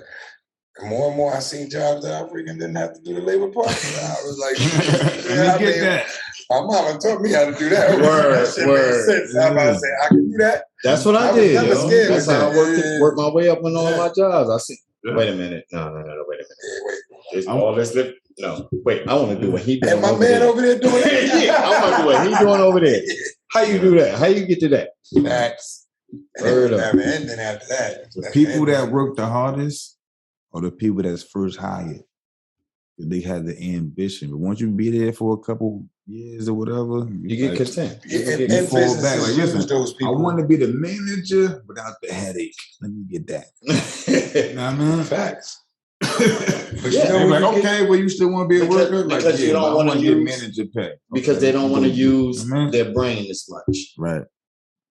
more and more I seen jobs that I freaking didn't have to do the labor part. I was like, Let me get that. My mama taught me how to do that. Word, That shit word. makes sense. I'm about to say I can do that. That's what I I was did. never Yo. scared That's of how I that. worked my way up on all Yeah. my jobs. I see. Wait a minute. No, wait a minute. It's all this lip. No, wait. I want to do what he doing. And my over man there. over there doing it. Yeah, I want to do what he doing over there. How you do that? How you get to that? Facts. And Word it was up. never ending after that. The people that work the hardest are the people that's first hired. They have the ambition, but once you be there for a couple years or whatever, You get content. and fall businesses back. Like, use listen, those I people. want to be the manager without the headache. Let me get that. You know what I mean? Facts. But Yeah, they're when like, you get- okay, well, you still want to be a Because- worker? Like, because you yeah, don't but I wanna wanna get use- manager pay. because Okay, they don't want to use You know what I mean? their brain as much. Right.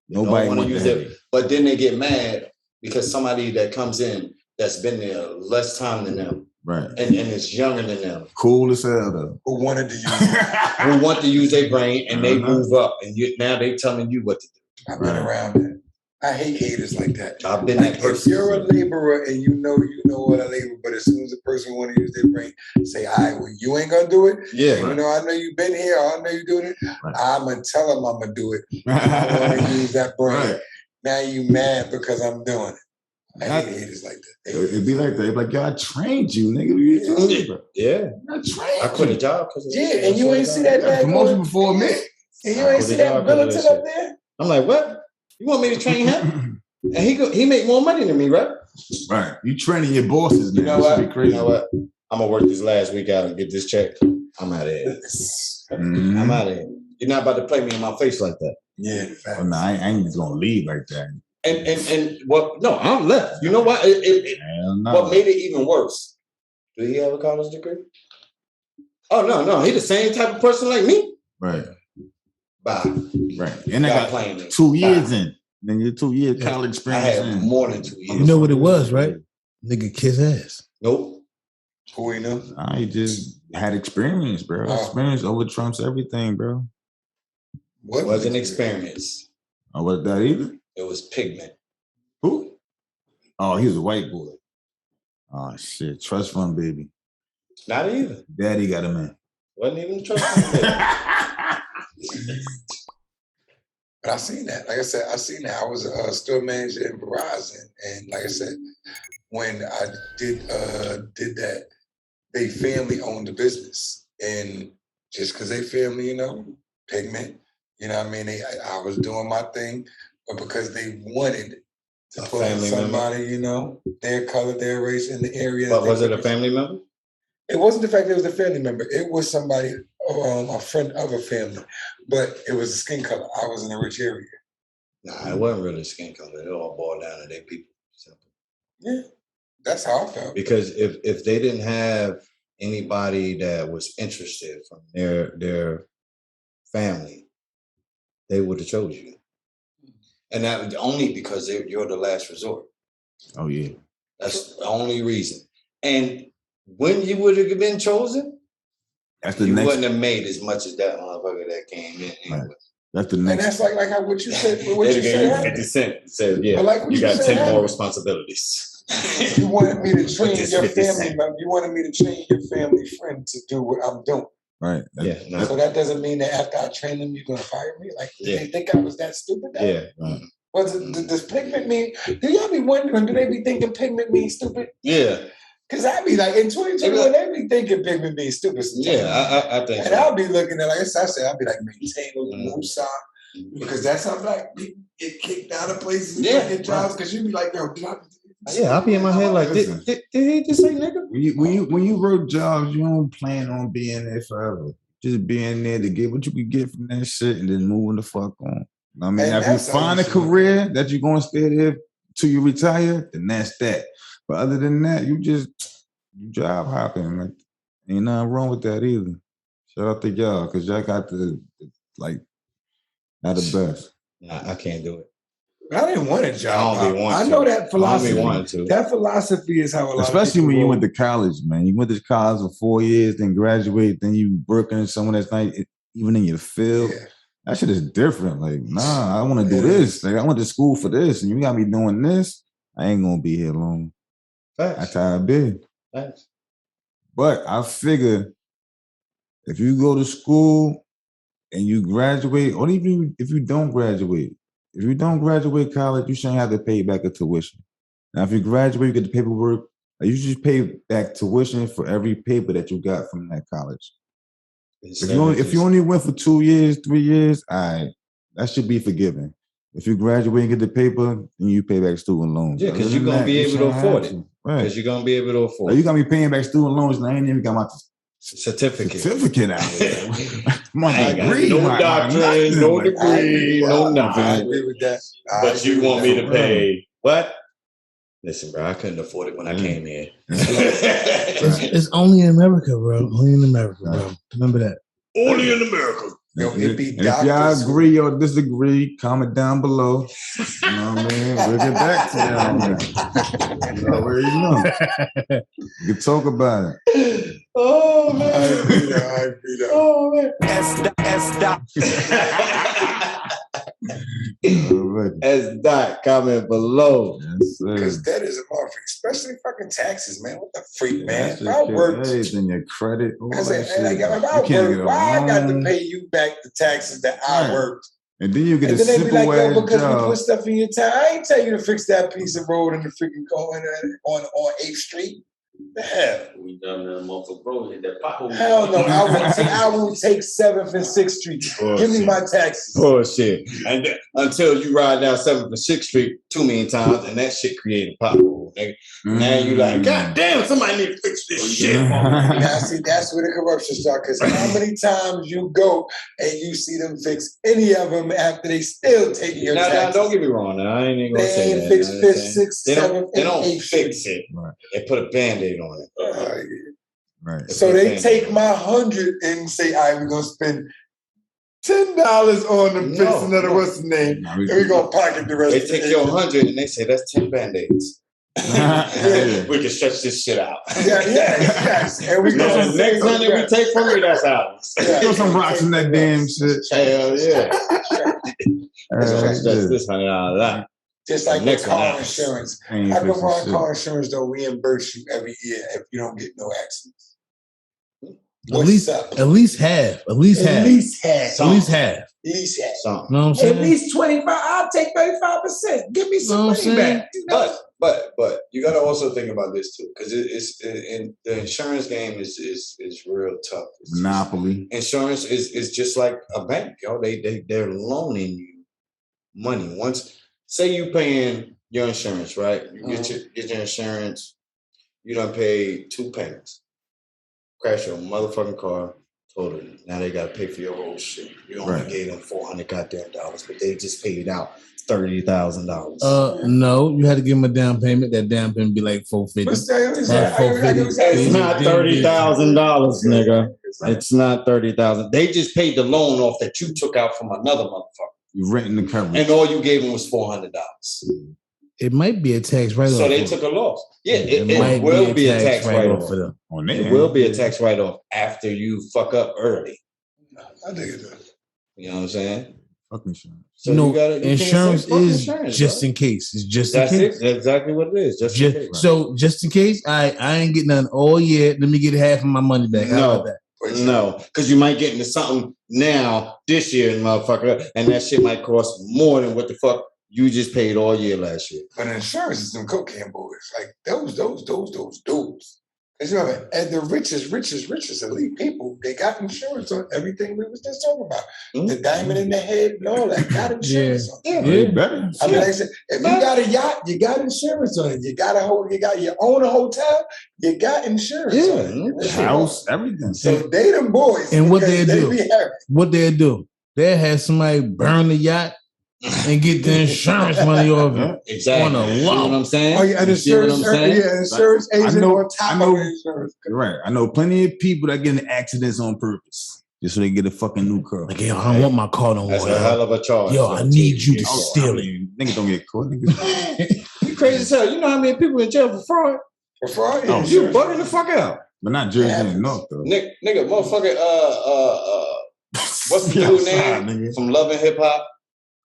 They don't Nobody wanna wants use the their- headache. But then they get mad because somebody that comes in that's been there less time than them Right. and is younger than them Cool as hell, though. Who wanted to use it. who want to use their brain and they Uh-huh. move up and now they telling you what to do. I've been around that. I hate haters like that. I've been Like that if person. you're a laborer and you know what a laborer, but as soon as a person want to use their brain, say, all right, well, you ain't gonna do it. Yeah. You know, I know you've been here, I know you're doing it. Right. I'm gonna tell them I'm gonna do it. I don't want to use that brain. Right. Now you mad because I'm doing it. I hate haters like that. It'd be like that. It'd be like, yo, I trained you, nigga. What you talking about? Yeah. I trained I quit a you. job because Yeah, and you ain't see that Yeah, promotion before me. And you I ain't quit see the that job 'cause of militant that up there? I'm like, what? You want me to train him? And he make more money than me, right? Right. You training your bosses now. You know That what? should be crazy. You know what? I'm gonna work this last week out and get this check. I'm out of here. Mhm. I'm out of here. You're not about to play me in my face like that. Yeah, Oh, facts. no, I ain't just gonna leave like that. And what? No, I'm left. You know what? Hell no. What made it even worse? Do he have a college degree? Oh no, he the same type of person like me. Right. Bye. Right. And I Stop got playing me. 2 years in. Then your 2 year college I experience had in. more than 2 years. You know what it was, right? Nigga kiss ass. Nope. Who we know? I just had experience, bro. Oh. Experience over trumps everything, bro. What It wasn't experience. I was that either. It was pigment. Who? Oh, he was a white boy. Oh shit. Trust fund, baby. Not even. Daddy got him in. Wasn't even trusting. But I seen that. Like I said, I seen that. I was a store manager in Verizon, and like I said, when I did that, they family owned the business, and just because they family, you know, pigment, you know what I mean. I was doing my thing, but because they wanted to A put family somebody, you know, their color, their race in the area. But that was they it a could- family member? It wasn't the fact that it was a family member. It was somebody a friend of a family, but it was a skin color. I was in a rich area. Nah, it wasn't really skin color. It all boiled down to their people. Simple. Yeah, that's how I felt. Because if they didn't have anybody that was interested from their family, they would have chose you. And that was only because you're the last resort. Oh yeah. That's the only reason. And when you would have been chosen, That's the you next. wouldn't have made as much as that motherfucker that came in. Right. Anyway. That's the And next. that's like how what you said. What They'd you have gave said. you happened. 50 cents. Said, yeah, But like what you you got said 10 more happened. responsibilities. You wanted me to train this your 50 family cent. member. You wanted me to train your family friend to do what I'm doing. Right. Yeah, no. So that doesn't mean that after I train them, you're gonna fire me. Like, did Yeah. they think I was that stupid? Though? Yeah. Right. Was it, does pigment mean? Do y'all be wondering? Do they be thinking pigment means stupid? Yeah. Cause I be like in 2021, they be thinking pigment means stupid. Sometimes. Yeah, I think And so. I'll be looking at like I said, I'll be like maintain Mhm. Musa. Because that's how black people get kicked out of places, Yeah. get jobs. Because you be like, yo, Yeah, I'll be in my head like, Listen. did he just say nigga? When you work jobs, you don't plan on being there forever. Just being there to get what you can get from that shit and then moving the fuck on. I mean, And if you that's how find you a should career that you're gonna stay there till you retire, then that's that. But other than that, you job hopping. Like, ain't nothing wrong with that either. Shout out to y'all, because y'all got the like not the best. Nah, I can't do it. I didn't want a job. I don't be wanting I know to. that I don't philosophy. be wanting to. That philosophy is how a lot Especially of when people you went roll. to college, man. You went to college for 4 years, then graduate, then you working in someone that's not even in your field. Yeah. That shit is different. Like, nah, I want to do Yeah. this. Like, I went to school for this, and you got me doing this. I ain't gonna be here long. Facts. That's how I be. Facts. But I figure if you go to school and you graduate, or even if you don't graduate college, you shouldn't have to pay back a tuition. Now, if you graduate, you get the paperwork. You should pay back tuition for every paper that you got from that college. If you only went for 2 years, 3 years, all right, that should be forgiven. If you graduate and get the paper, then you pay back student loans. Yeah, because Other you're than gonna that, be you able to shouldn't afford have it. to. Right. Because you're gonna be able to afford Like, you it. got me paying back student loans, and I ain't even got my Certificate. certificate out here. My I ain't got degree, no my doctrine, nothing, no like, degree, no I nothing. agree with that. But you want me to that. pay what? Listen, bro, I couldn't afford it when I came here. It's only in America, bro. Only in America, bro. Remember that. Only in America. Yo, it be And if y'all doctors who- agree or disagree, comment down below. You know what I mean? We'll get back to y'all. Man. You already know. We can talk about it. Oh I man. agree though, I agree though. Oh man. All right. S. Dot, comment below. Yes, Because sir. that is a motherfucker, especially fucking taxes, man. What the freak, That man? shit If I kill worked, everything, your credit, all I said, that shit. like, if You I can't get worked, a why I got to loan. pay you back the taxes that I Right. worked? And then you get And a then they be simple like, yo, ass because we job. put stuff in your town. I ain't tell you to fix that piece of road in the freaking corner on 8th Street. The hell. We done the motherfucker road hit that pothole. Hell no, I will take 7th and 6th Street. Give me my taxes. Bullshit. And then, until you ride down 7th and 6th Street too many times, and that shit created a pothole, nigga. Now you like, God damn, somebody need to fix this shit. Now, see, that's where the corruption starts. Because how many times you go and you see them fix any of them after they still taking your Now, taxes? don't get me wrong. Now, I ain't even gonna They say ain't that. fix you know what I'm 5th, saying? 6th, They 7th, don't, they and don't 8th fix Street. it. Right. They put a Band-Aid on it. Right. So they take my 100 and say, all right, we're gonna spend $10 on the fixing of the what's the name, Nah, and we're gonna pocket the rest. They of take it. your 100 and they say that's 10 Band-Aids. Yeah. We can stretch this shit out. Yeah, yes. And we Now, gonna the next 100 we take from you, that's ours. Yeah. Throw some rocks in that damn shit. Hell yeah. We're gonna Yeah. stretch this $100 out. just like with Next one car out. insurance. Ain't How come fixing on shit. car insurance don't reimburse you every year if you don't get no accidents? At What's least, up? at least half. At least half. At least half. At least half. At least half. Something. You know what I'm At saying? least 25. I'll take 35%. Give me some Know what money I'm saying? back. You know? But you got to also think about this too, because it's in the insurance game is real tough. It's Monopoly. insurance is just like a bank, yo. They're loaning you money. Once say you paying your insurance, right? You get your insurance. You done pay 2 payments. Crash your motherfucking car. Totally. Now they gotta pay for your whole shit. You only Right. gave them $400 goddamn dollars, but they just paid out $30,000. No, you had to give him a down payment. That down payment be like $450. What's that? It's not $30,000, nigga. It's not 30,000. They just paid the loan off that you took out from another motherfucker, You renting the coverage. and all you gave them was $400. It might be a tax write-off. So they took a loss. Yeah, it might will be a tax write-off write-off. for them. On It there. will be a tax write-off after you fuck up early. I think it does. You know what I'm saying? Fuck insurance. So No, you can't say insurance fuck is insurance, just bro. in case. It's just That's in it. case. That's exactly what it is. Just in case. So just in case, I ain't getting none all year. Let me get half of my money back. How No. about that? No, because you might get into something now this year, motherfucker, and that shit might cost more than what the fuck you just paid all year last year. But insurance is them cocaine boys. Like those dudes. Because you know, and the richest elite people, they got insurance on everything we was just talking about. The diamond in the head and all that got insurance on it. Yeah. They better. I mean, like I said, if you got a yacht, you got insurance on it. You own a hotel, you got insurance on it. House, everything. So they them boys. And what because they do? be happy. What they'll do? They'll have somebody burn the yacht and get the insurance money off it. Exactly. On a You low. know what I'm saying? Oh, yeah, and You see what I'm insurance, saying? insurance agent I know- on top I know- of insurance. Right. I know plenty of people that get in accidents on purpose just so they get a fucking new car. Like, yo, I don't want my car no more. That's a hell Yo, of a charge. Yo, I need you to Oh, steal I it. mean, niggas don't get caught. Niggas, You crazy as hell. You know how many people in jail for fraud? For fraud, Oh, You insurance. bugging the fuck out. but not Jersey Yeah. and North though. Nigga, motherfucker, what's the Be dude outside, name nigga. from Love and Hip Hop?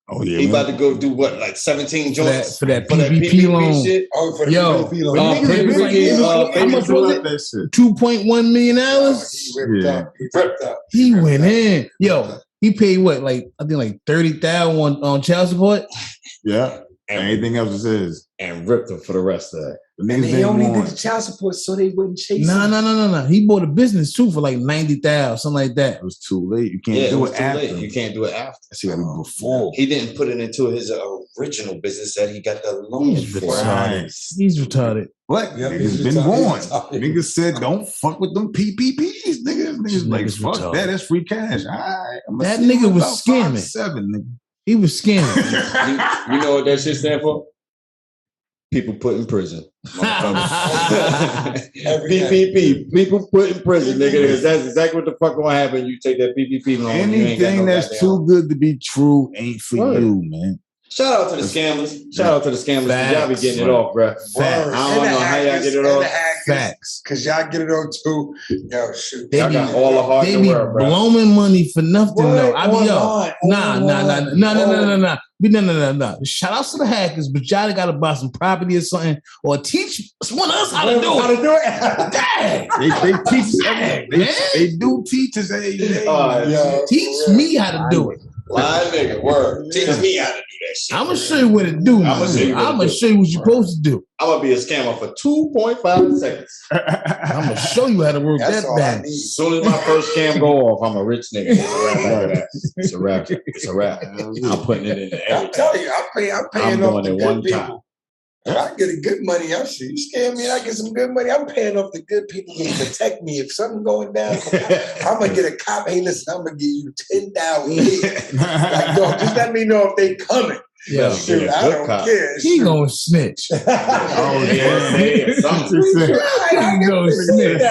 Oh yeah. He we- about to go do what, like 17 joints For that PPP loan. shit? Oh, for the Yo, PPP but loan. niggas Pretty really- Ricky, how Baby much Blue, was it? that shit. $2.1 million. He ripped Yeah. up. He ripped up. He went in. Yo, he paid what? Like I think like 30,000 on child support. Yeah. And, Anything else it says. and ripped him for the rest of that. The And niggas he didn't only want. did the child support so they wouldn't chase No, him. no. He bought a business too for like 90,000, something like that. It was too late. You can't Yeah, it do was it too after. late. You can't do it after. See, gotta be before. He didn't put it into his original business that he got the loan He's for. retarded. He's retarded. What? Yep, Niggas he's been retarded. warned. He's retarded. Niggas said don't fuck with them PPPs. Niggas like Niggas fuck retarded. that. That's free cash. All right, I'ma That see nigga you was about scamming. 5-7, nigga. He was scamming. You know what that shit stand for? People put in prison. PPP. People put in prison, nigga. Because that's exactly what the fuck gonna happen. You take that PPP loan. you ain't got Anything no that's goddamn- too good to be true ain't for Word. you, man. Shout out to the scammers. Shout out to the scammers. 'Cause y'all be getting it Facts. off, bro. Facts. I don't know how y'all get it off. Facts. Because y'all get it on too. Yo, shoot. They Y'all be- got all the heart They in be the world, bro. blowing money for nothing though. I be yo. Online, Nah. online. No. No. Shout out to the hackers, but y'all gotta buy some property or something, or teach one of us how to do How it. to do it? Dang. They teach us everything. Man. They do teach us everything. Yo, Teach for real. me how to do it. My nigga, word. Teach me how to do that shit. I'm gonna show you what to do. I'ma show you what to I'm gonna do. show you what you're supposed to do. I'm gonna be a scammer for 2.5 seconds. I'm gonna show you how to work That's that all I thing. need. As soon as my first scam go off, I'm a rich nigga. It's a wrap after that. It's a wrap. It's a wrap. I'm putting it into I'm everything. telling you, I'm paying I'm off doing the it one good time. people. If I get a good money, I'm sure you scare me and I get some good money. I'm paying off the good people who protect me. If something going down, I'm gonna get a cop. Hey, listen, I'm gonna give you 10,000. Like, dog, just let me know if they coming. Yeah. Shoot, I don't care. He Shoot. gonna snitch. Oh, yeah. Hey, something. He gonna snitch.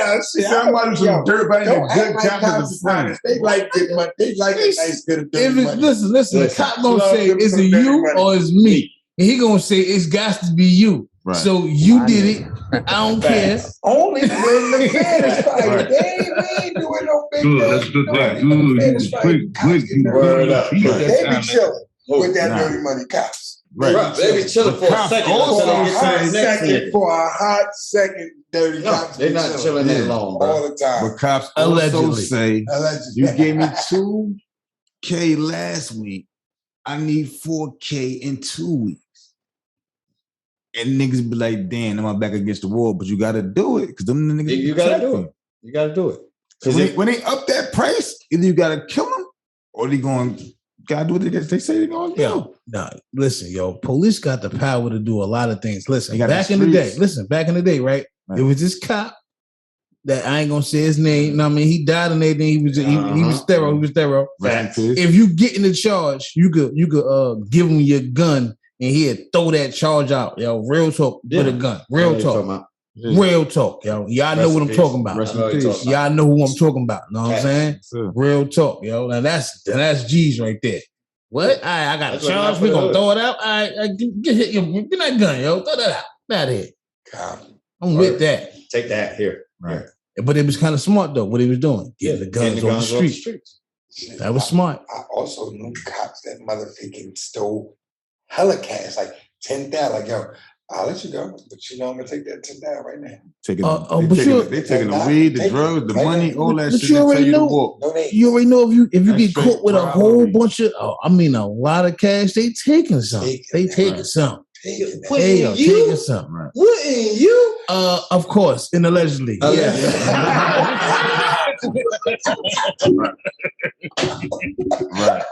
Somebody some dirt by the Don't good act like cop is cops a friend. honest. They like good money. They like a nice bit of dirty If it's money. listen, the Listen, cop gonna love say, them is some it dirty you money. or is me? And he gonna say it's got to be you. Right. So you did it. I don't care. Only when the fan is fighting. Right. We ain't doing no big Good, thing. that's good. No, Right. ain't no Good, fan is good, fighting. Cops good, get good. Word up. They be chilling with that Nah. dirty money, cops. Right. Bruh, they be chilling for a Cops second also until For they a get to hot the next second, nigga. for a hot second, dirty No, cops. they're be not chilling that Yeah. long, bro. all the time. But cops also Allegedly. say Allegedly. you gave me 2K last week. I need 4K in 2 weeks. And niggas be like, damn, am I back against the wall? But you gotta do it. Because them niggas You gotta do protect it. You gotta do it. them. Because When they up that price, either you gotta kill them or they going gotta do what they say they're gonna do. Yo, nah, listen, yo, police got the power to do a lot of things. Listen, They got back the in the day, streets. right? Right. It was this cop that I ain't gonna say his name. No, I mean he died and everything. He was thorough. He was thorough. Rest in peace. If you get in the charge, you could give him your gun and he'd throw that charge out. Yo, real talk with a gun. Real talk. Real talk, yo. Y'all know what I'm talking about. Y'all know who I'm talking about. Know what I'm saying? Real talk, yo. Now that's G's right there. What? All right, I got a charge. We gonna throw it out. All right, get that gun, yo. Throw that out. Out of here. I'm with that. Take that here. Right. But it was kind of smart though. What he was doing, getting the guns on the streets. That was smart. I also knew cops that motherfucking stole hella cash, like 10,000. Like, yo, I'll let you go, but you know I'm gonna take that 10,000 right now. They taking the weed, the drugs, the money, all that shit. You already know. You already know if you get caught with a whole bunch of, a lot of cash, they taking something. They taking something. Taking something. Right. What in you? Of course, and allegedly. Yeah. Right.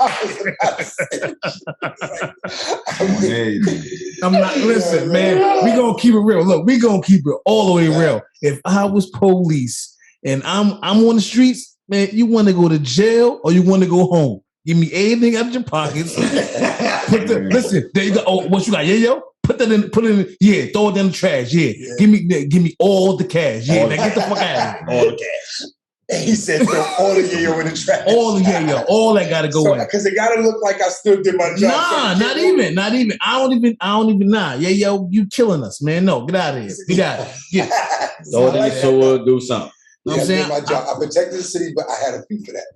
I'm not. Listen, man. We gonna keep it real. Look, we gonna keep it all the way real. If I was police and I'm on the streets, man, you want to go to jail or you want to go home? Give me anything out of your pockets. Listen, there you go. Oh, what you got? Yeah, yo. Put it in. Yeah, throw it in the trash. Yeah. Give me all the cash. Yeah, now get the fuck out of here. All the cash. And he said, throw all the yayo in the trash. All the yayo. All that gotta go in. Because it gotta look like I still did my job. Nah, not even. I don't even. Nah, yayo, you killing us, man. No, get out of here. Get out. Get. So we'll do something. You know what I'm saying? My job. I protected the city, but I had a fee for that.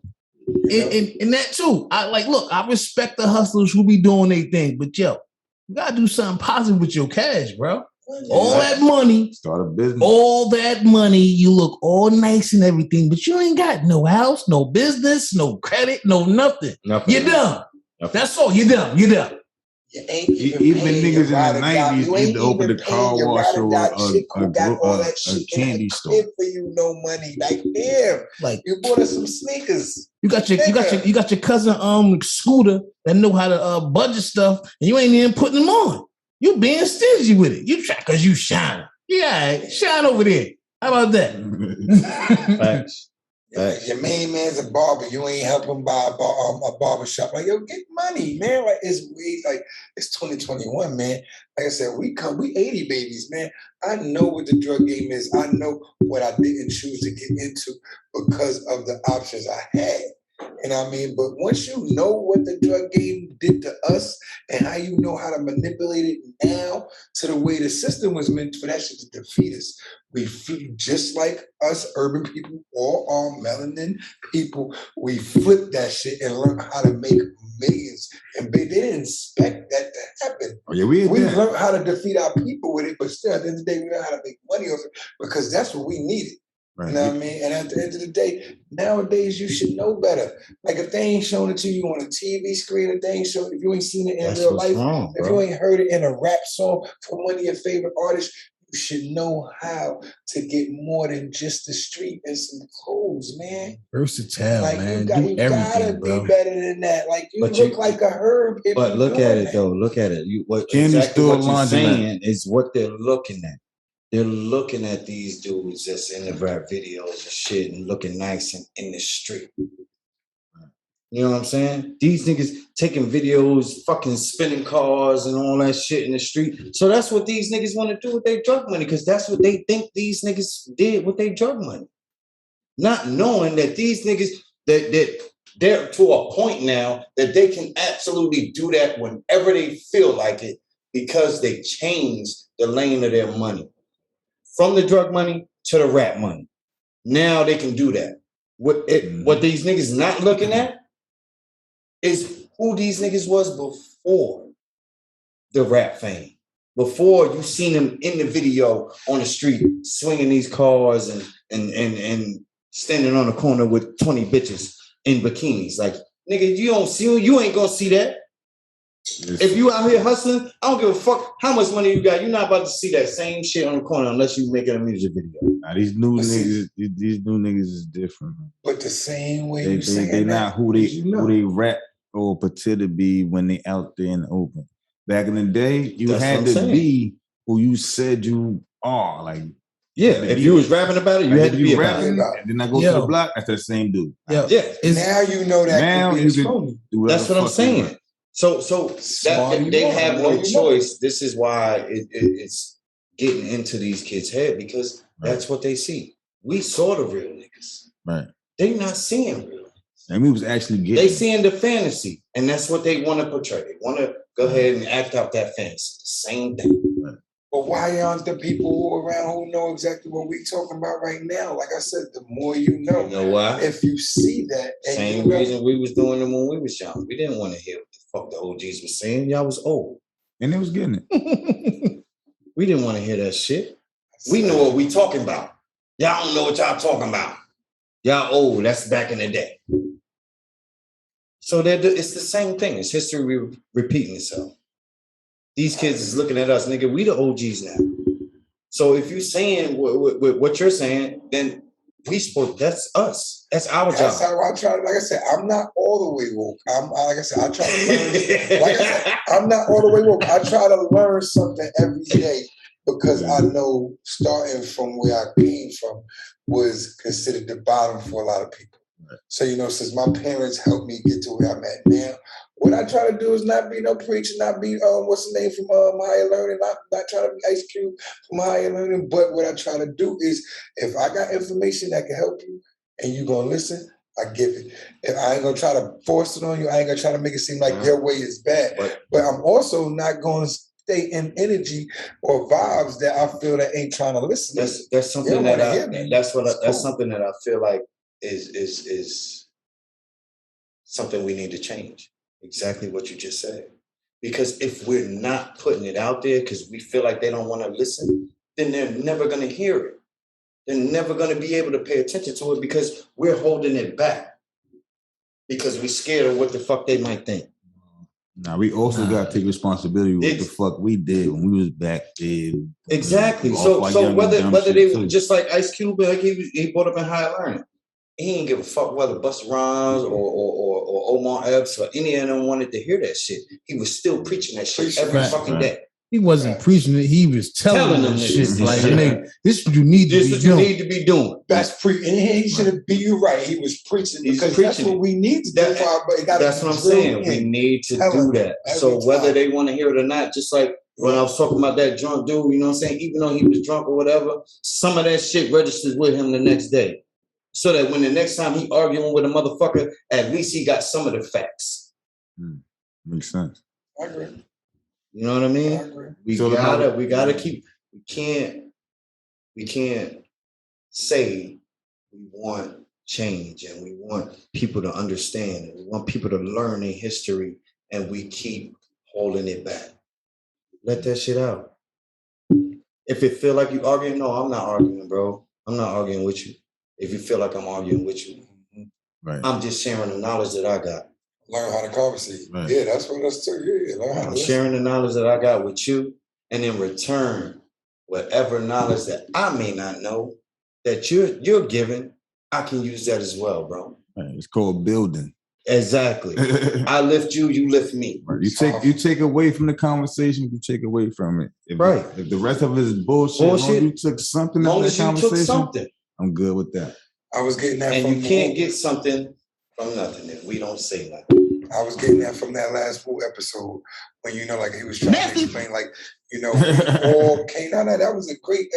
And that too. I respect the hustlers who be doing their thing, but yo, you gotta do something positive with your cash, bro. All that money, start a business. All that money, you look all nice and everything, but you ain't got no house, no business, no credit, no nothing. You're done. That's all. You're done. You ain't even niggas in the 90s need to open the car wash or a candy store. For you, no money. Like damn, like you bought us some sneakers. You got your cousin Scooter that know how to budget stuff, and you ain't even putting them on. You being stingy with it. You try because you shine. Yeah, shine over there. How about that? Thanks. Your main man's a barber. You ain't helping buy a barber shop. Like, yo, get money, man. Like, it's 2021, man. Like I said, we 80 babies, man. I know what the drug game is. I know what I didn't choose to get into because of the options I had. You know what I mean? But once you know what the drug game did to us and how you know how to manipulate it now to the way the system was meant for that shit to defeat us, we just like us urban people or all melanin people, we flipped that shit and learned how to make millions. And they didn't expect that to happen. Oh, yeah, we learned how to defeat our people with it, but still at the end of the day, we know how to make money off it because that's what we needed. Right. You know what I mean? And at the end of the day, nowadays you should know better. Like if they ain't showing it to you on a TV screen, if they ain't showing, if you ain't seen it in real life, if you ain't heard it in a rap song from one of your favorite artists, you should know how to get more than just the street and some clothes, man. Versatile, like, man. You gotta be better than that. Like you look like a herb. But look at it though. Look at it. What you're saying is what they're looking at. They're looking at these dudes that's in the rap videos and shit and looking nice and in the street. You know what I'm saying? These niggas taking videos, fucking spinning cars and all that shit in the street. So that's what these niggas want to do with their drug money because that's what they think these niggas did with their drug money. Not knowing that these niggas, that they're to a point now that they can absolutely do that whenever they feel like it because they changed the lane of their money. From the drug money to the rap money. Now they can do that. What these niggas not looking at is who these niggas was before the rap fame. Before you seen them in the video on the street swinging these cars and standing on the corner with 20 bitches in bikinis. Like, nigga, you ain't gonna see that. If you out here hustling, I don't give a fuck how much money you got. You're not about to see that same shit on the corner unless you making a music video. Nah, these new niggas is different. But the same way they not who they rap or pretend to be when they out there in the open. Back in the day, you had to be who you said you are. Like Yeah, if you was rapping about it, you had to be rapping about it. And then I go to the block, that's the same dude. Yeah. Now you know that now could be his phony. That's what I'm saying. So that they have no choice. This is why it's getting into these kids' head because that's what they see. We saw the real niggas. Right. They not seeing real. And we was actually getting. They seeing the fantasy, and that's what they want to portray. They want to go ahead and act out that fantasy. The same thing. Right. But why aren't the people who around who know exactly what we talking about right now? Like I said, the more you know. You know why? If you see that. Same reason we was doing it when we was young. We didn't want to hear what the fuck the OGs was saying. Y'all was old. And they was getting it. We didn't want to hear that shit. We know what we talking about. Y'all don't know what y'all talking about. Y'all old. That's back in the day. So it's the same thing. It's history repeating itself. These kids is looking at us, nigga. We the OGs now. So if you're saying what you're saying, then that's us. That's our job. That's how I try. Like I said, I'm not all the way woke. Like I said, I try to learn. Like I said, I'm not all the way woke. I try to learn something every day because I know starting from where I came from was considered the bottom for a lot of people. So, since my parents helped me get to where I'm at now, what I try to do is not be no preacher, not be, what's the name from Higher Learning, not try to be Ice Cube from Higher Learning, but what I try to do is, if I got information that can help you and you going to listen, I give it. If I ain't going to try to force it on you, I ain't going to try to make it seem like your way is bad. But I'm also not going to stay in energy or vibes that I feel that ain't trying to listen. That's something that's something that I feel like is something we need to change. Exactly what you just said. Because if we're not putting it out there because we feel like they don't want to listen, then they're never going to hear it. They're never going to be able to pay attention to it because we're holding it back. Because we're scared of what the fuck they might think. Now we also got to take responsibility with what the fuck we did when we was back there. Exactly. So whether they just like Ice Cube, like he brought up in Higher Learning. He ain't give a fuck whether Busta Rhymes or Omar Epps or any of them wanted to hear that shit. He was still preaching that shit every fucking day. He wasn't preaching it. He was telling them shit. Like, nigga, this is what you need to be doing. That's preaching. He shouldn't be you right. He was preaching because that's what we need to do. That's what I'm saying. We need to do that. So whether they want to hear it or not, just like when I was talking about that drunk dude, you know what I'm saying? Even though he was drunk or whatever, some of that shit registers with him the next day. So that when the next time he arguing with a motherfucker, at least he got some of the facts. Makes sense. I agree. You know what I mean? I agree. We gotta keep. We can't say we want change and we want people to understand and we want people to learn their history and we keep holding it back. Let that shit out. If it feel like you arguing, no, I'm not arguing, bro. I'm not arguing with you. If you feel like I'm arguing with you, right. I'm just sharing the knowledge that I got. Learn how to conversate. Right. Yeah, that's what that's too. Yeah, learn how I'm sharing the knowledge that I got with you, and in return, whatever knowledge that I may not know that you're giving, I can use that as well, bro. Right. It's called building. Exactly. I lift you, you lift me. Right. You take away from the conversation, you take away from it. If the rest of it is bullshit, you took something out of the conversation. I'm good with that. I was getting that and from you can't get something from nothing if we don't say nothing. I was getting that from that last Wu episode when like he was trying to explain, like, all came out. That was a great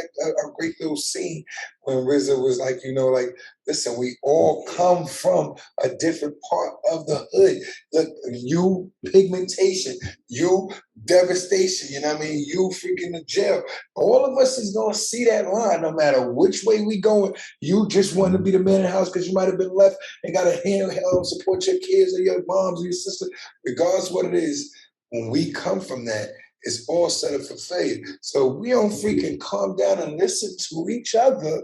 little scene when RZA was like, like, listen, we all come from a different part of the hood. Look, you pigmentation, you devastation, you know what I mean? You freaking the jail. All of us is gonna see that line no matter which way we going. You just want to be the man in the house because you might have been left and got a hand support your kids or your moms or your sister, regardless of what it is. When we come from that, it's all set up for failure. So we don't freaking calm down and listen to each other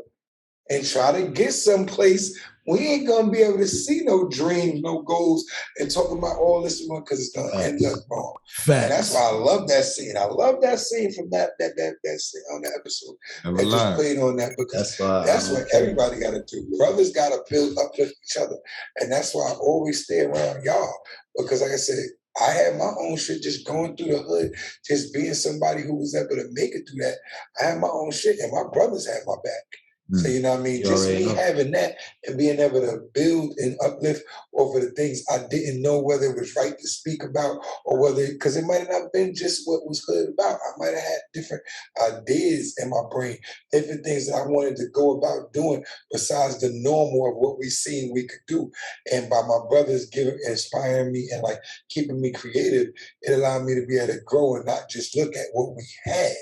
and try to get someplace. We ain't gonna be able to see no dreams, no goals, and talk about all this one because it's gonna end up wrong. And that's why I love that scene. I love that scene from that scene on that episode. I just played on that because that's what everybody got to do. Brothers got to uplift each other, and that's why I always stay around y'all because, like I said, I had my own shit just going through the hood, just being somebody who was able to make it through that. I had my own shit, and my brothers had my back. So, you know what I mean? Just me having that and being able to build and uplift over the things I didn't know whether it was right to speak about or whether, because it might have not been just what was hood about. I might have had different ideas in my brain, different things that I wanted to go about doing besides the normal of what we seen we could do. And by my brothers inspiring me and like keeping me creative, it allowed me to be able to grow and not just look at what we had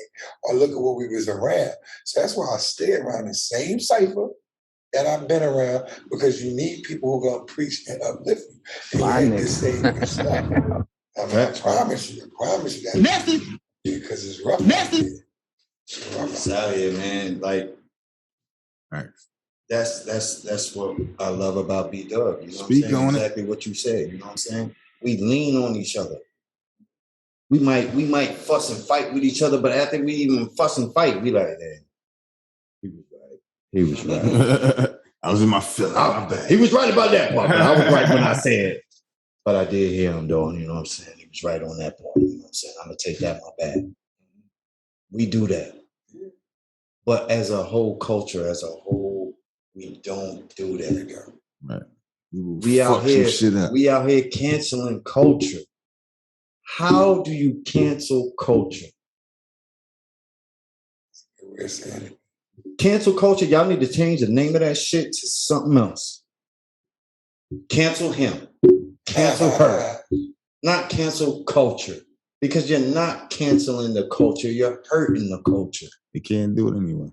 or look at what we was around. So that's why I stay around the same cipher that I've been around, because you need people who are gonna preach and uplift you. And you same stuff. I mean, I promise you that. Nasty. Because it's rough. Nasty. It's out here, man. Like, right. That's what I love about B Dub. You know Speak what I'm saying? on Exactly what you said. You know what I'm saying? We lean on each other. We might fuss and fight with each other, but after we even fuss and fight, we like, man, he was right. He was right. I was in my feelings. He was right about that part, but I was right when I said. But I did hear him though, you know what I'm saying? He was right on that point. You know what I'm saying? I'm gonna take that my bad. We do that. But as a whole culture, as a whole, we don't do that. Right. We out here canceling culture. How do you cancel culture? Cancel culture, y'all need to change the name of that shit to something else. Cancel him. Cancel her. Not cancel culture. Because you're not canceling the culture, you're hurting the culture. You can't do it anyway.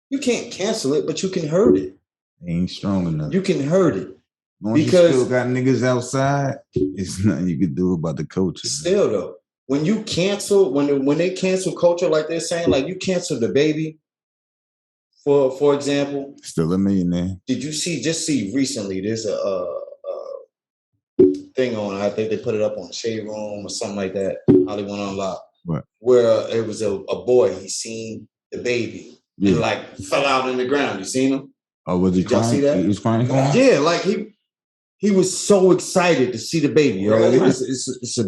You can't cancel it, but you can hurt it. They ain't strong enough. You can hurt it. Once because you still got niggas outside, it's nothing you can do about the culture. Still though, when you cancel, when they cancel culture like they're saying, like you cancel the baby, for example. Still a millionaire. Did you see recently, there's a thing on, I think they put it up on Shade Room or something like that, Hollywood Unlocked, right, where it was a boy, he seen the baby and like fell out in the ground. You seen him? Oh, was he crying? Y'all see that? He was crying? Yeah, like he was so excited to see the baby. Yo. Really? It's a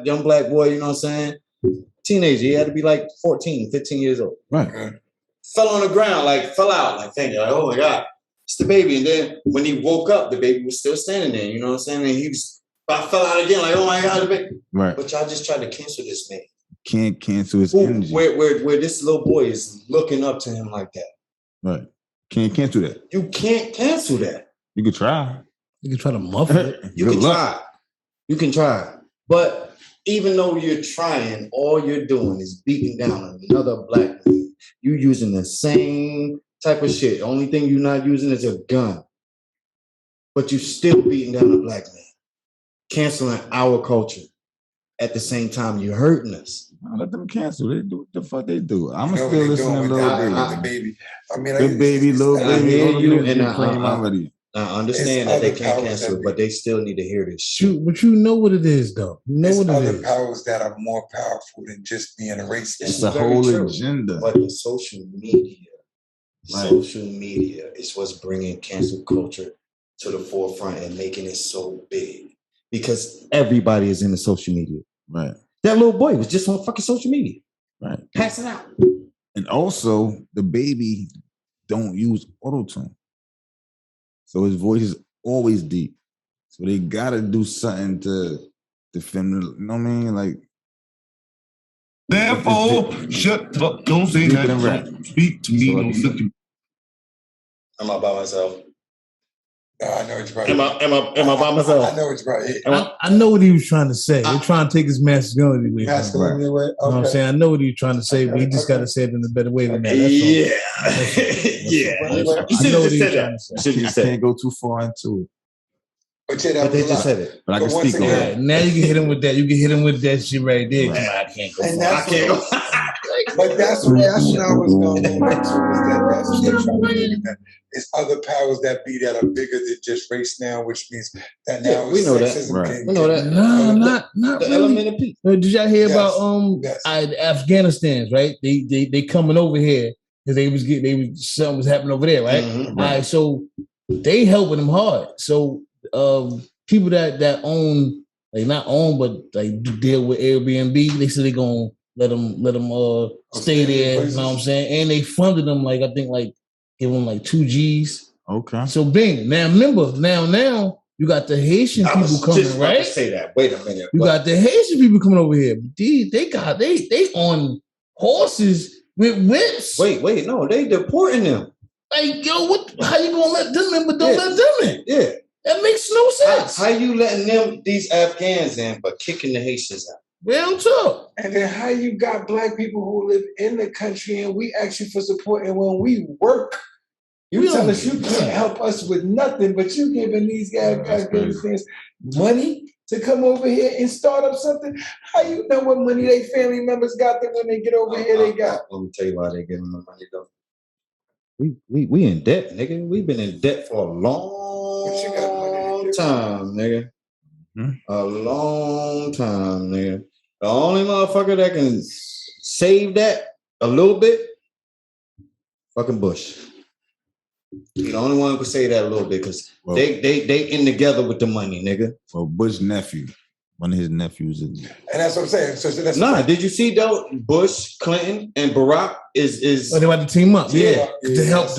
young black boy, you know what I'm saying? Teenager, he had to be like 14, 15 years old. Right. Fell on the ground, like fell out, like thinking, like, oh my God, it's the baby. And then when he woke up, the baby was still standing there, you know what I'm saying? And he fell out again, like, oh my God, the baby. Right. But y'all just tried to cancel this man. Can't cancel his energy. Where this little boy is looking up to him like that. Right. Can't cancel that. You can't cancel that. You could try. You can try to muffle it. You can try. You can try. But even though you're trying, all you're doing is beating down another black man. You're using the same type of shit. The only thing you're not using is a gun. But you're still beating down a black man. Canceling our culture. At the same time, you're hurting us. Let them cancel. They do what the fuck they do. I'm still listening to Lil Baby. I mean, Lil Baby. I hear you, and I understand that they can't cancel, but they still need to hear this shit. But you know what it is, though. You know what it is. Other powers that are more powerful than just being a racist. It's the whole agenda. But the social media is what's bringing cancel culture to the forefront and making it so big. Because everybody is in the social media. Right. That little boy was just on fucking social media. Right. Passing out. And also, the baby don't use auto-tune. So his voice is always deep. So they gotta do something to defend the, you know what I mean? Like, therefore, shut up, don't say nothing. Speak to me, don't look at me. I'm all by myself. I know what you're Am I by myself? I know what you're I know what he was trying to say. They're trying to take his masculinity away. Masculinity away? You know what I'm saying? I know what he was trying to say, but he just got to say it in a better way than that. You know what he was trying to say. I can't go too far into it. But they just said it. But I can speak on it. Now you can hit him with that. You can hit him with that shit right there. I can't go. I can't go. But that's what I was going to go back to. That's what they're trying to do. It's other powers that be that are bigger than just race now, which means that now we know that. Right. We know that. No, not the really. element of peace. Did y'all hear about Afghanistan's, right? They coming over here because something was happening over there, right? Mm-hmm. All right, so they helping them hard. So people that own like not own, but like deal with Airbnb. They said they gonna let them stay there. You know what I'm saying? And they funded them like I think like give them like 2 G's. Okay. So bing. Now remember, now you got the Haitian people coming, right? To say that. Wait a minute. You got the Haitian people coming over here. They on horses with whips. Wait, no, they deporting them. Like, yo, how you gonna let them in, but don't let them in? Yeah. That makes no sense. How you letting these Afghans in, but kicking the Haitians out? Real talk. And then how you got black people who live in the country and we ask you for support, and when we work, you tell us you can't help us with nothing, but you giving these guys money to come over here and start up something. How you know what money they family members got that when they get over here they got? Let me tell you why they giving the money though. We in debt, nigga. We've been in debt for a long time, nigga. A long time, nigga. The only motherfucker that can save that a little bit, fucking Bush. He the only one who can say that a little bit because they in together with the money, nigga. Well, Bush's nephew, one of his nephews, and that's what I'm saying. So that's did you see though? Bush, Clinton, and Barack is they about to team up, to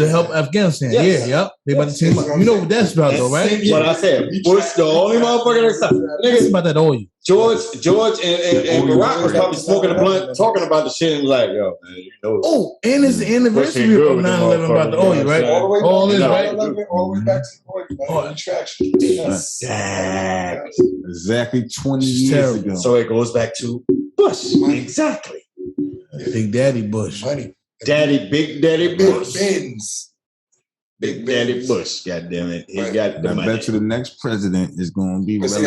help Afghanistan. Yes. Yeah, they about to team up. You know what that's about, though, right? What I said. Bush, the only motherfucker that's nigga about that oil. George, and Barack was probably smoking a blunt, talking about the shit, and like, yo, man, you know. Oh, and it's the anniversary of 9/11 about the oil, right? All this, right? All the way back to the oil, attraction. Exactly 20 years ago. So it goes back to Bush. Exactly. Big Daddy Bush. Money. Big Daddy Bush. Benz. Big Daddy Bush, goddamn it. He got the money. I bet you the next president is going to be relative.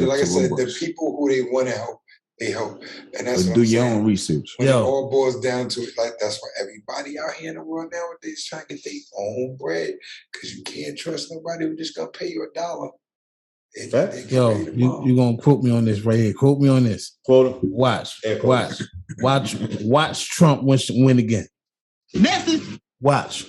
Like I said, the people who they want to help, they help. And that's what do I'm your saying. own research. When it all boils down to it, like that's why everybody out here in the world nowadays trying to get their own bread because you can't trust nobody who's just going to pay you $1. Yo, you gonna quote me on this right here. Quote me on this. Quote him. Watch Trump win again. Nothing. Watch.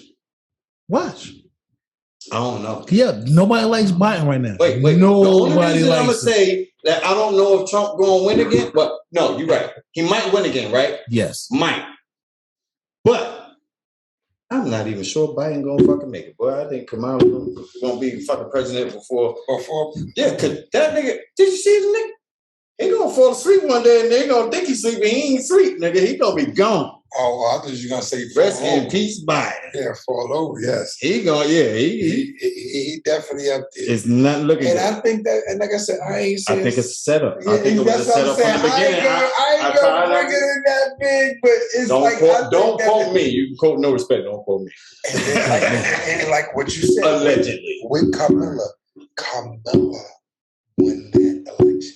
I don't know. Yeah, nobody likes Biden right now. Wait. Nobody likes. I'm gonna say that I don't know if Trump gonna win again, but no, you're right. He might win again, right? Yes, might. But I'm not even sure Biden gonna fucking make it. Boy, I think Kamala gonna be fucking president before. Yeah, cause that nigga. Did you see the nigga? He gonna fall asleep one day and they gonna think he's sleeping. He ain't sleep, nigga. He gonna be gone. Oh, I thought you were gonna say rest in peace, Biden. Yeah, fall over. Yes, he gonna. Yeah, he definitely up there. It's not looking. And good. I think that, and like I said, I ain't saying. I think it's a setup. I think it was a setup from the beginning. I ain't gonna bring it in that big, but it's don't quote me. You can quote no respect. Don't quote me. And like what you said, allegedly with Kamala won that election.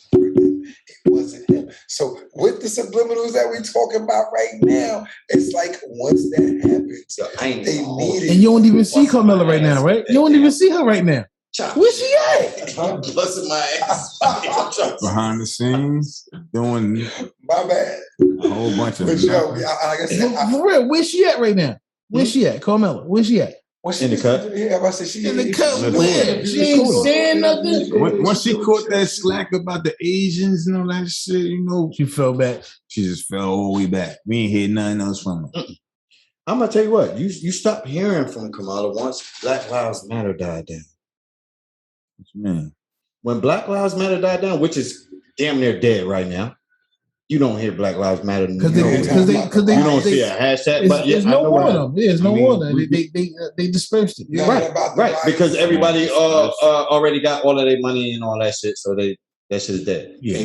It wasn't him. So with the subliminals that we're talking about right now, it's like once that happens, they need it. And you don't even see Kamala right now, right? You don't even see her right now. Where's she at? I'm busting my ass. Behind the scenes, doing my bad. A whole bunch of. But yo, like I said, for real, where's she at right now? Where's she at? Carmella, where's she at? In the cut? Yeah, I said she in the cut. Where? She ain't saying nothing. Once she caught that slack about the Asians and all that shit, you know, she fell back. She just fell all the way back. We ain't heard nothing else from her. I'm gonna tell you what. You stopped hearing from Kamala once Black Lives Matter died down. What you mean? When Black Lives Matter died down, which is damn near dead right now. You don't hear Black Lives Matter because they you don't see a hashtag. But there's no more of them. There's no more of them. They dispersed it. Yeah, right. Because everybody already got all of their money and all that shit, so that shit is dead. Yeah,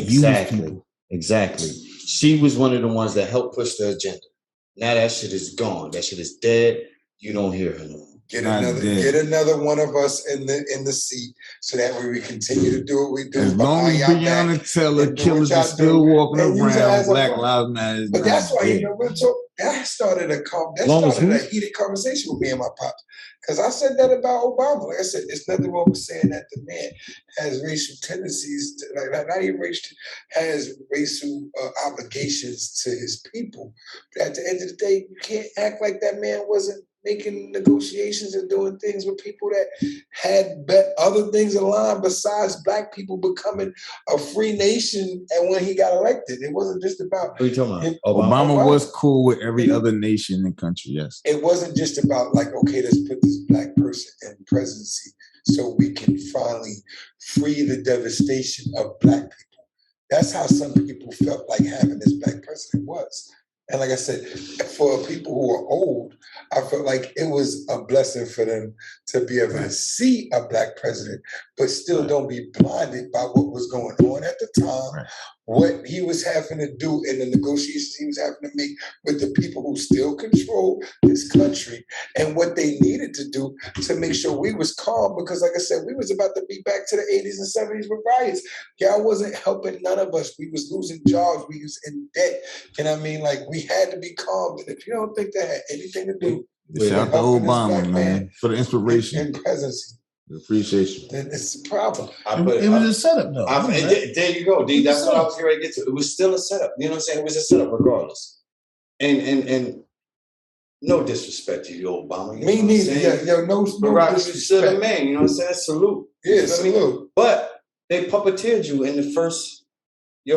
exactly. She was one of the ones that helped push the agenda. Now that shit is gone. That shit is dead. You don't hear her no more. Get another one of us in the seat, so that way we continue to do what we do. As long as Breonna Taylor killers are still walking around, Black Lives Matter. But that's why that started a heated conversation with me and my pops, because I said that about Obama. Like I said, it's nothing wrong with saying that the man has racial tendencies, not even racial, has racial obligations to his people. But at the end of the day, you can't act like that man wasn't making negotiations and doing things with people that had other things in line besides black people becoming a free nation. And when he got elected, it wasn't just about. What are you talking about? Obama was cool with every other nation and country. Yes, it wasn't just about like, okay, let's put this black person in presidency so we can finally free the devastation of black people. That's how some people felt like having this black president was. And like I said, for people who are old, I felt like it was a blessing for them to be able to see a black president, but still don't be blinded by what was going on at the time, what he was having to do in the negotiations he was having to make with the people who still control this country, and what they needed to do to make sure we was calm. Because like I said, we was about to be back to the 80s and 70s with riots. Y'all wasn't helping none of us. We was losing jobs. We was in debt. You know what I mean? Like, we had to be calm. And if you don't think that had anything to do with shout out to Obama, man, for the inspiration and presidency, the appreciation, then it's a problem. It was a setup, though. There you go, D. That's what I was going to get to. It was still a setup. You know what I'm saying? It was a setup regardless. And no disrespect to you, Obama. You Me neither. Yeah, no disrespect. You still a man. You know what I'm saying? Salute. Yeah, salute. But they puppeteered you in your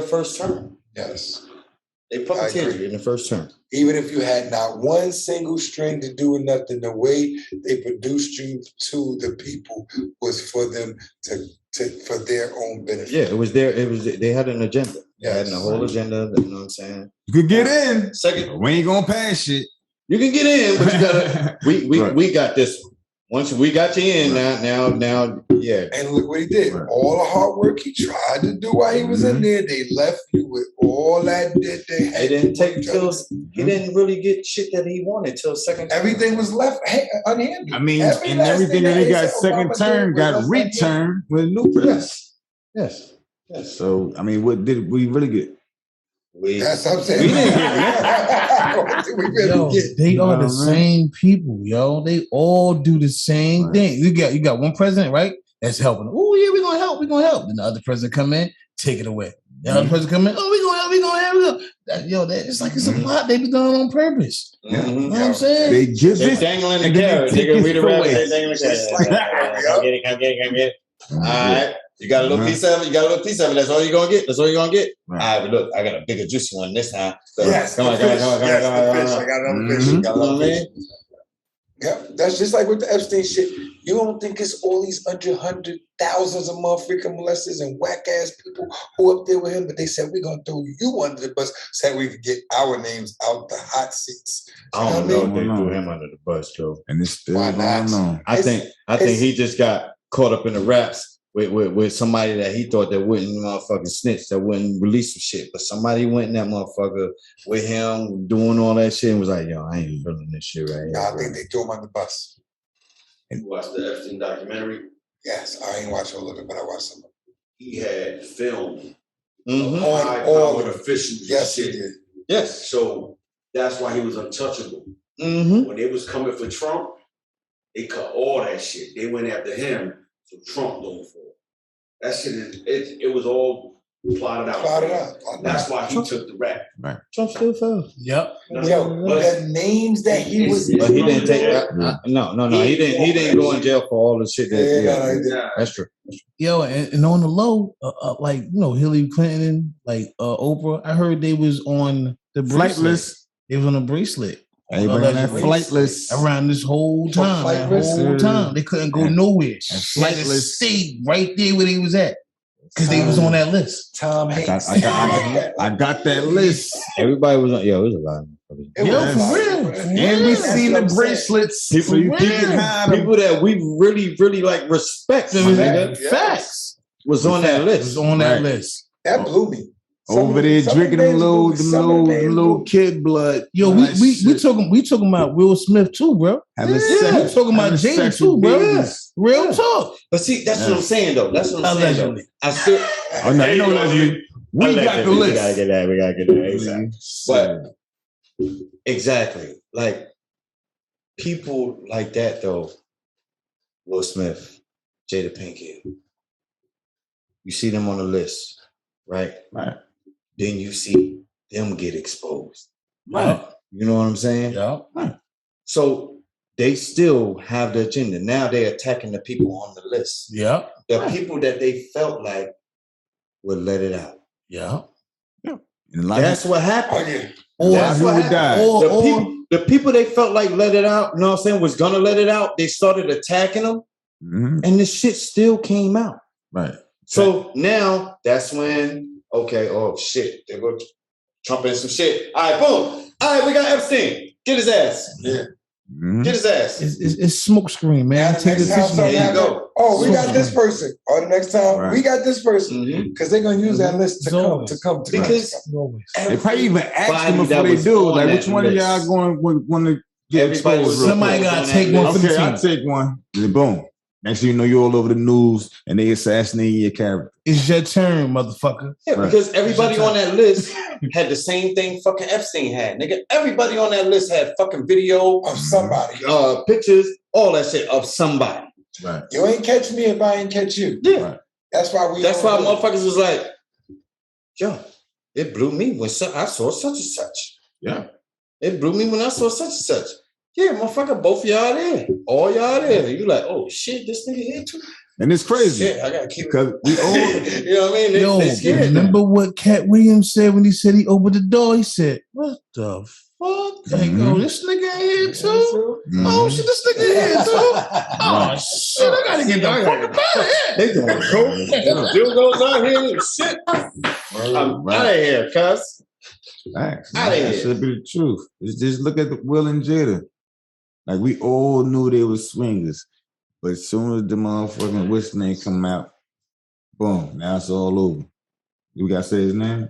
first term. Yes. They puppeteered you in the first term. Even if you had not one single string to do nothing, the way they produced you to the people was for them for their own benefit. Yeah, it was they had an agenda. They had a whole agenda, you know what I'm saying? You could get in. Second, we ain't gonna pass shit. You can get in, but you gotta we got this one. Once we got you in, now, yeah. And look what he did. All the hard work he tried to do while he was in there, they left you with all that debt they had. It didn't take till he didn't really get shit that he wanted till second term. Everything was left unhandled. I mean, and everything that he got second term got returned with a new president. Yes. So, I mean, what did we really get? That's what I'm saying. We didn't get they are the same people, yo. They all do the same thing. You got one president, right? That's helping. Oh yeah, we're gonna help. Then the other president come in, take it away. The other president come in, we're gonna help. Yo, it's like it's a plot they be doing on purpose. You know what I'm saying? They give it dangling the carrot. They can read the rabbit. They dangling the carrot. Come get it. All right. You got a little piece of it. That's all you're gonna get. All right, but look, I got a bigger juicy one this time. So yes, come on. I got another fish. You know what I mean? Yeah, that's just like with the Epstein shit. You don't think it's all these hundred thousands of motherfucking molesters and whack ass people who up there with him, but they said we're gonna throw you under the bus so we could get our names out the hot seats. I don't know if they threw him under the bus, Joe. And it's still going on. I think he just got caught up in the raps with somebody that he thought that wouldn't motherfucking snitch, that wouldn't release some shit. But somebody went in that motherfucker with him doing all that shit and was like, yo, I ain't feeling this shit right here. I think they threw him on the bus. You watched the Epstein documentary? Yes, I ain't watched all of it, but I watched some of it. He had film on all the officials. Yes, he did. Yes. So that's why he was untouchable. When they was coming for Trump, they cut all that shit. They went after him. So Trump don't fall. That shit it was all plotted out. That's why he took the rap. Right. Trump still fell. Yep. The names that he was. But he didn't take that. No. He didn't go in jail for all the shit. That's true. Yo, and on the low, like Hillary Clinton, like Oprah. I heard they was on the flight list. They was on a bracelet. They were on that flight list around this whole time. They couldn't go nowhere. Flight list stayed right there where they was at because they was on that list. Tom Hanks. I got that list. Everybody was on. Yo, it was a lot. For real. And we seen the bracelets. People that we really, really like respect. Facts was on that list. Was on that list. That blew me. Over there drinking them little kid blood. Yo, we talking about Will Smith too, bro. We talking about Jada too, bro. Real talk. But see, that's what I'm saying though. Allegedly. I still. Oh no, allegedly. We got the list. We gotta get that. But exactly, like people like that though. Will Smith, Jada Pinkett. You see them on the list, right? Right. Then you see them get exposed. Right. You know what I'm saying? Yeah. Right. So they still have the agenda. Now they're attacking the people on the list. Yeah. The people that they felt like would let it out. Yeah. That's what happened. Oh, yeah. Or That's what happened. The people they felt like let it out, you know what I'm saying, was gonna let it out, they started attacking them, and the shit still came out. Right. So now that's when, okay, oh shit, they go Trump in some shit. All right, boom. All right, we got Epstein. Get his ass. Yeah. Get his ass. It's smoke screen, man. Take the attention. There you go. Oh, we got this person. Or the next time we got this person, because they're gonna use that list to come to because they probably even ask them before they do. Like, which one of y'all going to get exposed? Somebody gotta take one for the team. I'll take one. Then boom. Next thing you know, you're all over the news and they assassinating your character. It's your turn, motherfucker. Yeah, because everybody on that list had the same thing fucking Epstein had. Nigga, everybody on that list had fucking video of somebody. Pictures, all that shit of somebody. Right. You ain't catch me if I ain't catch you. Yeah. Right. That's why motherfuckers was like, yo, it blew me when I saw such and such. Yeah. It blew me when I saw such and such. Yeah, motherfucker, both of y'all there. All y'all there. You like, oh shit, this nigga here too. And it's crazy. Shit, I gotta keep it. Because we all you know what I mean? They scared. Remember what Cat Williams said when he said he opened the door? He said, what the fuck? They go, this nigga here too? Oh shit, this nigga here too? Oh shit, I gotta get the fuck up out of here. They doing coke. Still goes out here and shit. I'm out of here, cuz. Facts. Out of That here. should be the truth. Just look at the Will and Jada. Like, we all knew they were swingers. But as soon as the motherfucking what's name come out, boom, now it's all over. You gotta say his name?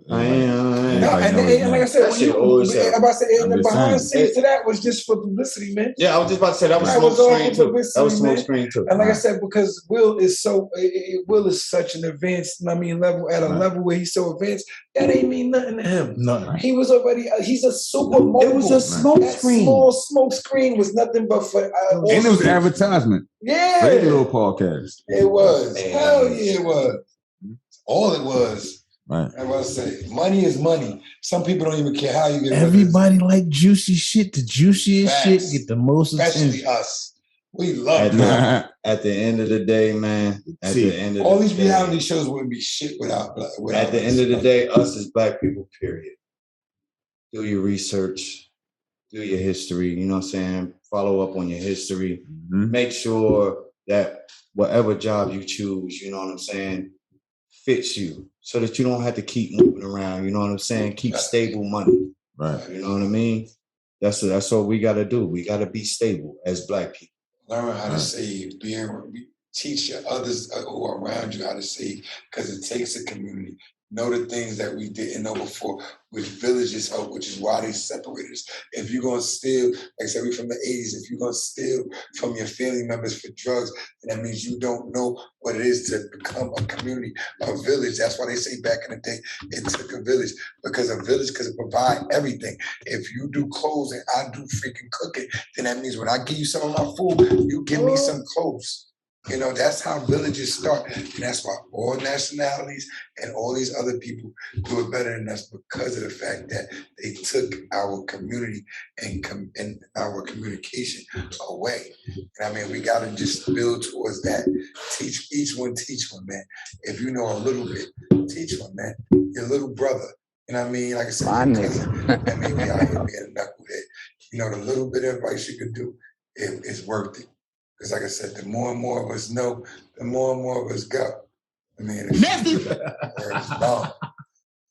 And like I said, I'm about to say, and the behind the scenes to that was just for publicity, man. Yeah, I was just about to say that was smoke screen too. That was smoke screen too. And like I said, because Will is such an advanced, level at a level where he's so advanced, that ain't mean nothing to him. Nothing. He was already, he's a super mogul. It was a smoke screen. Small smoke screen was nothing but for. And it was advertisement. Yeah. Radio podcast. It was. Hell yeah, it was. All it was. Right. I was about to say, money is money. Some people don't even care how you get it. Everybody like juicy shit. The juiciest shit get the most attention. Especially us. We love it. At the end of the day, man. All these reality shows wouldn't be shit without at the end of the day, us as black people, period. Do your research. Do your history. You know what I'm saying? Follow up on your history. Make sure that whatever job you choose, you know what I'm saying, fits you. So that you don't have to keep moving around, you know what I'm saying? Keep stable money. Right. You know what I mean? That's what we gotta do. We gotta be stable as black people. Learn how to save. Teach your others who are around you how to save, because it takes a community. Know the things that we didn't know before, which villages help, which is why they separated us. If you're gonna steal, like I said, we from the 80s, if you're gonna steal from your family members for drugs, then that means you don't know what it is to become a community, a village. That's why they say back in the day, it took a village, because a village could provide everything. If you do clothes and I do freaking cooking, then that means when I give you some of my food, you give me some clothes. You know, that's how villages start. And that's why all nationalities and all these other people do it better than us, because of the fact that they took our community and our communication away. And I mean, we got to just build towards that. Teach one, man. If you know a little bit, teach one, man. Your little brother. You know what I mean? Like I said, I mean, we out here being a knucklehead. You know, the little bit of advice you could do is worth it. Because like I said, the more and more of us know, the more and more of us go. I mean, it's bomb.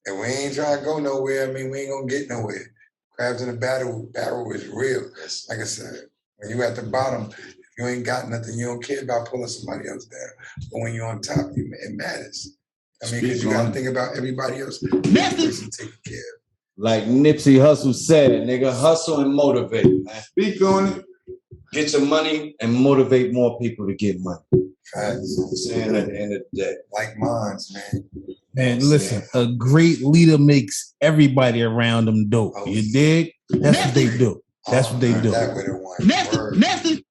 And we ain't trying to go nowhere. I mean, we ain't gonna get nowhere. Crabs in the barrel is real. Like I said, when you at the bottom, if you ain't got nothing, you don't care about pulling somebody else down. But when you're on top, it matters. I mean, because you gotta think about everybody else. Person taking care of. Like Nipsey Hussle said, nigga, hustle and motivate, man. Speak on it. Get your money and motivate more people to get money. Facts. I'm saying at the end of the day. Like mines, man. Man, listen, a great leader makes everybody around them dope. You dig? That's what they do. That's what they do. That with it one. Nasty.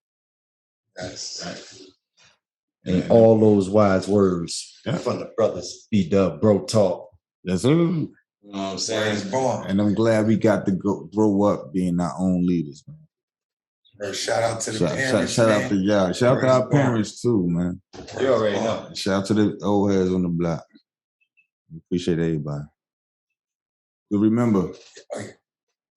That's right. And all those wise words from the brothers, B-Dub, Bro Talk. Yes, sir. You know what I'm saying? Born. And I'm glad we got to grow up being our own leaders, man. Shout out to the parents. Shout out to y'all. Shout out to our parents too, man. You already know. Shout out to the old heads on the block. Appreciate everybody. But remember.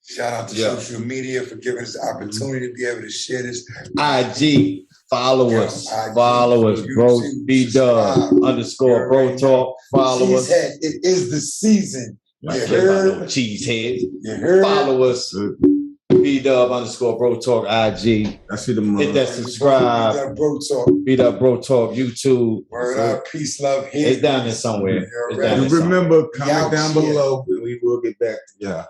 Shout out to social media for giving us the opportunity to be able to share this. IG, follow us. Follow us, bro. B-Dub_Bro Talk. Follow us. It is the season. You heard? Cheesehead. You heard? Follow us. B-Dub_Bro Talk IG. I see the hit that subscribe. B-Dub Bro Talk. B-Dub Bro Talk YouTube. Word up, peace, love. Here. It's down there somewhere. Remember, comment down below and we will get back to y'all.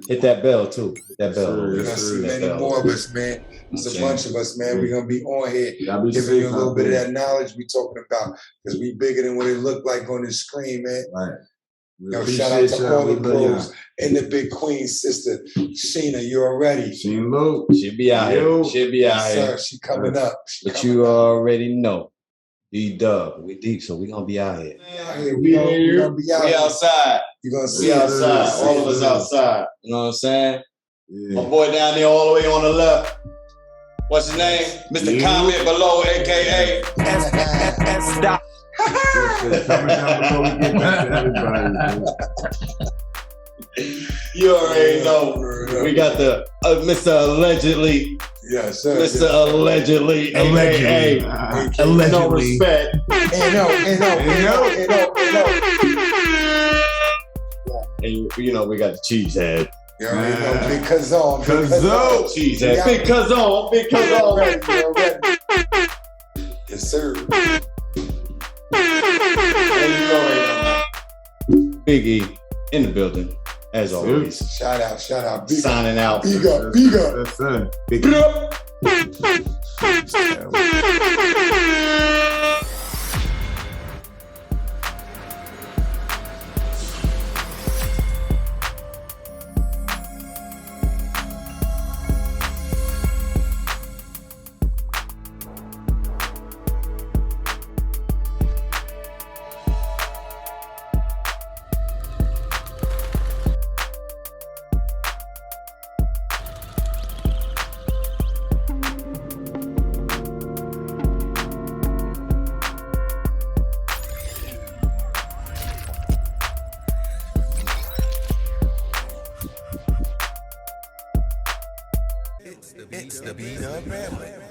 Hit that bell too. Hit that bell. We're gonna see many more of us, man. It's a bunch of us, man. We're gonna be on here giving you a little bit of that knowledge we talking about, because we bigger than what it looked like on the screen, man. Right. Yo, shout out to all the bros and the big queen sister, Sheena. You already. Sheena Low. She'll be out here. She'll be out here. She coming up. But you already know. B-Dub. We deep, so we gonna be out here. We gonna be out here. We outside. You gonna see we outside. All of us outside. You know what I'm saying? Yeah. My boy down there all the way on the left. What's his name? Mr. Comment Below, aka Stop. Comment down below. We get back to everybody. You already know. We got the Mr. Allegedly. Yes, sir. Mr. Allegedly. Allegedly. No respect. And you know we got the cheesehead. You already know, big Kazon. Cheesehead. Big Kazon. Big Kazon. Yes, sir. And you already know. Big E in the building, as always. Shout out. Signing out. Big up. That's it. Big up. It's the B-Dub Family.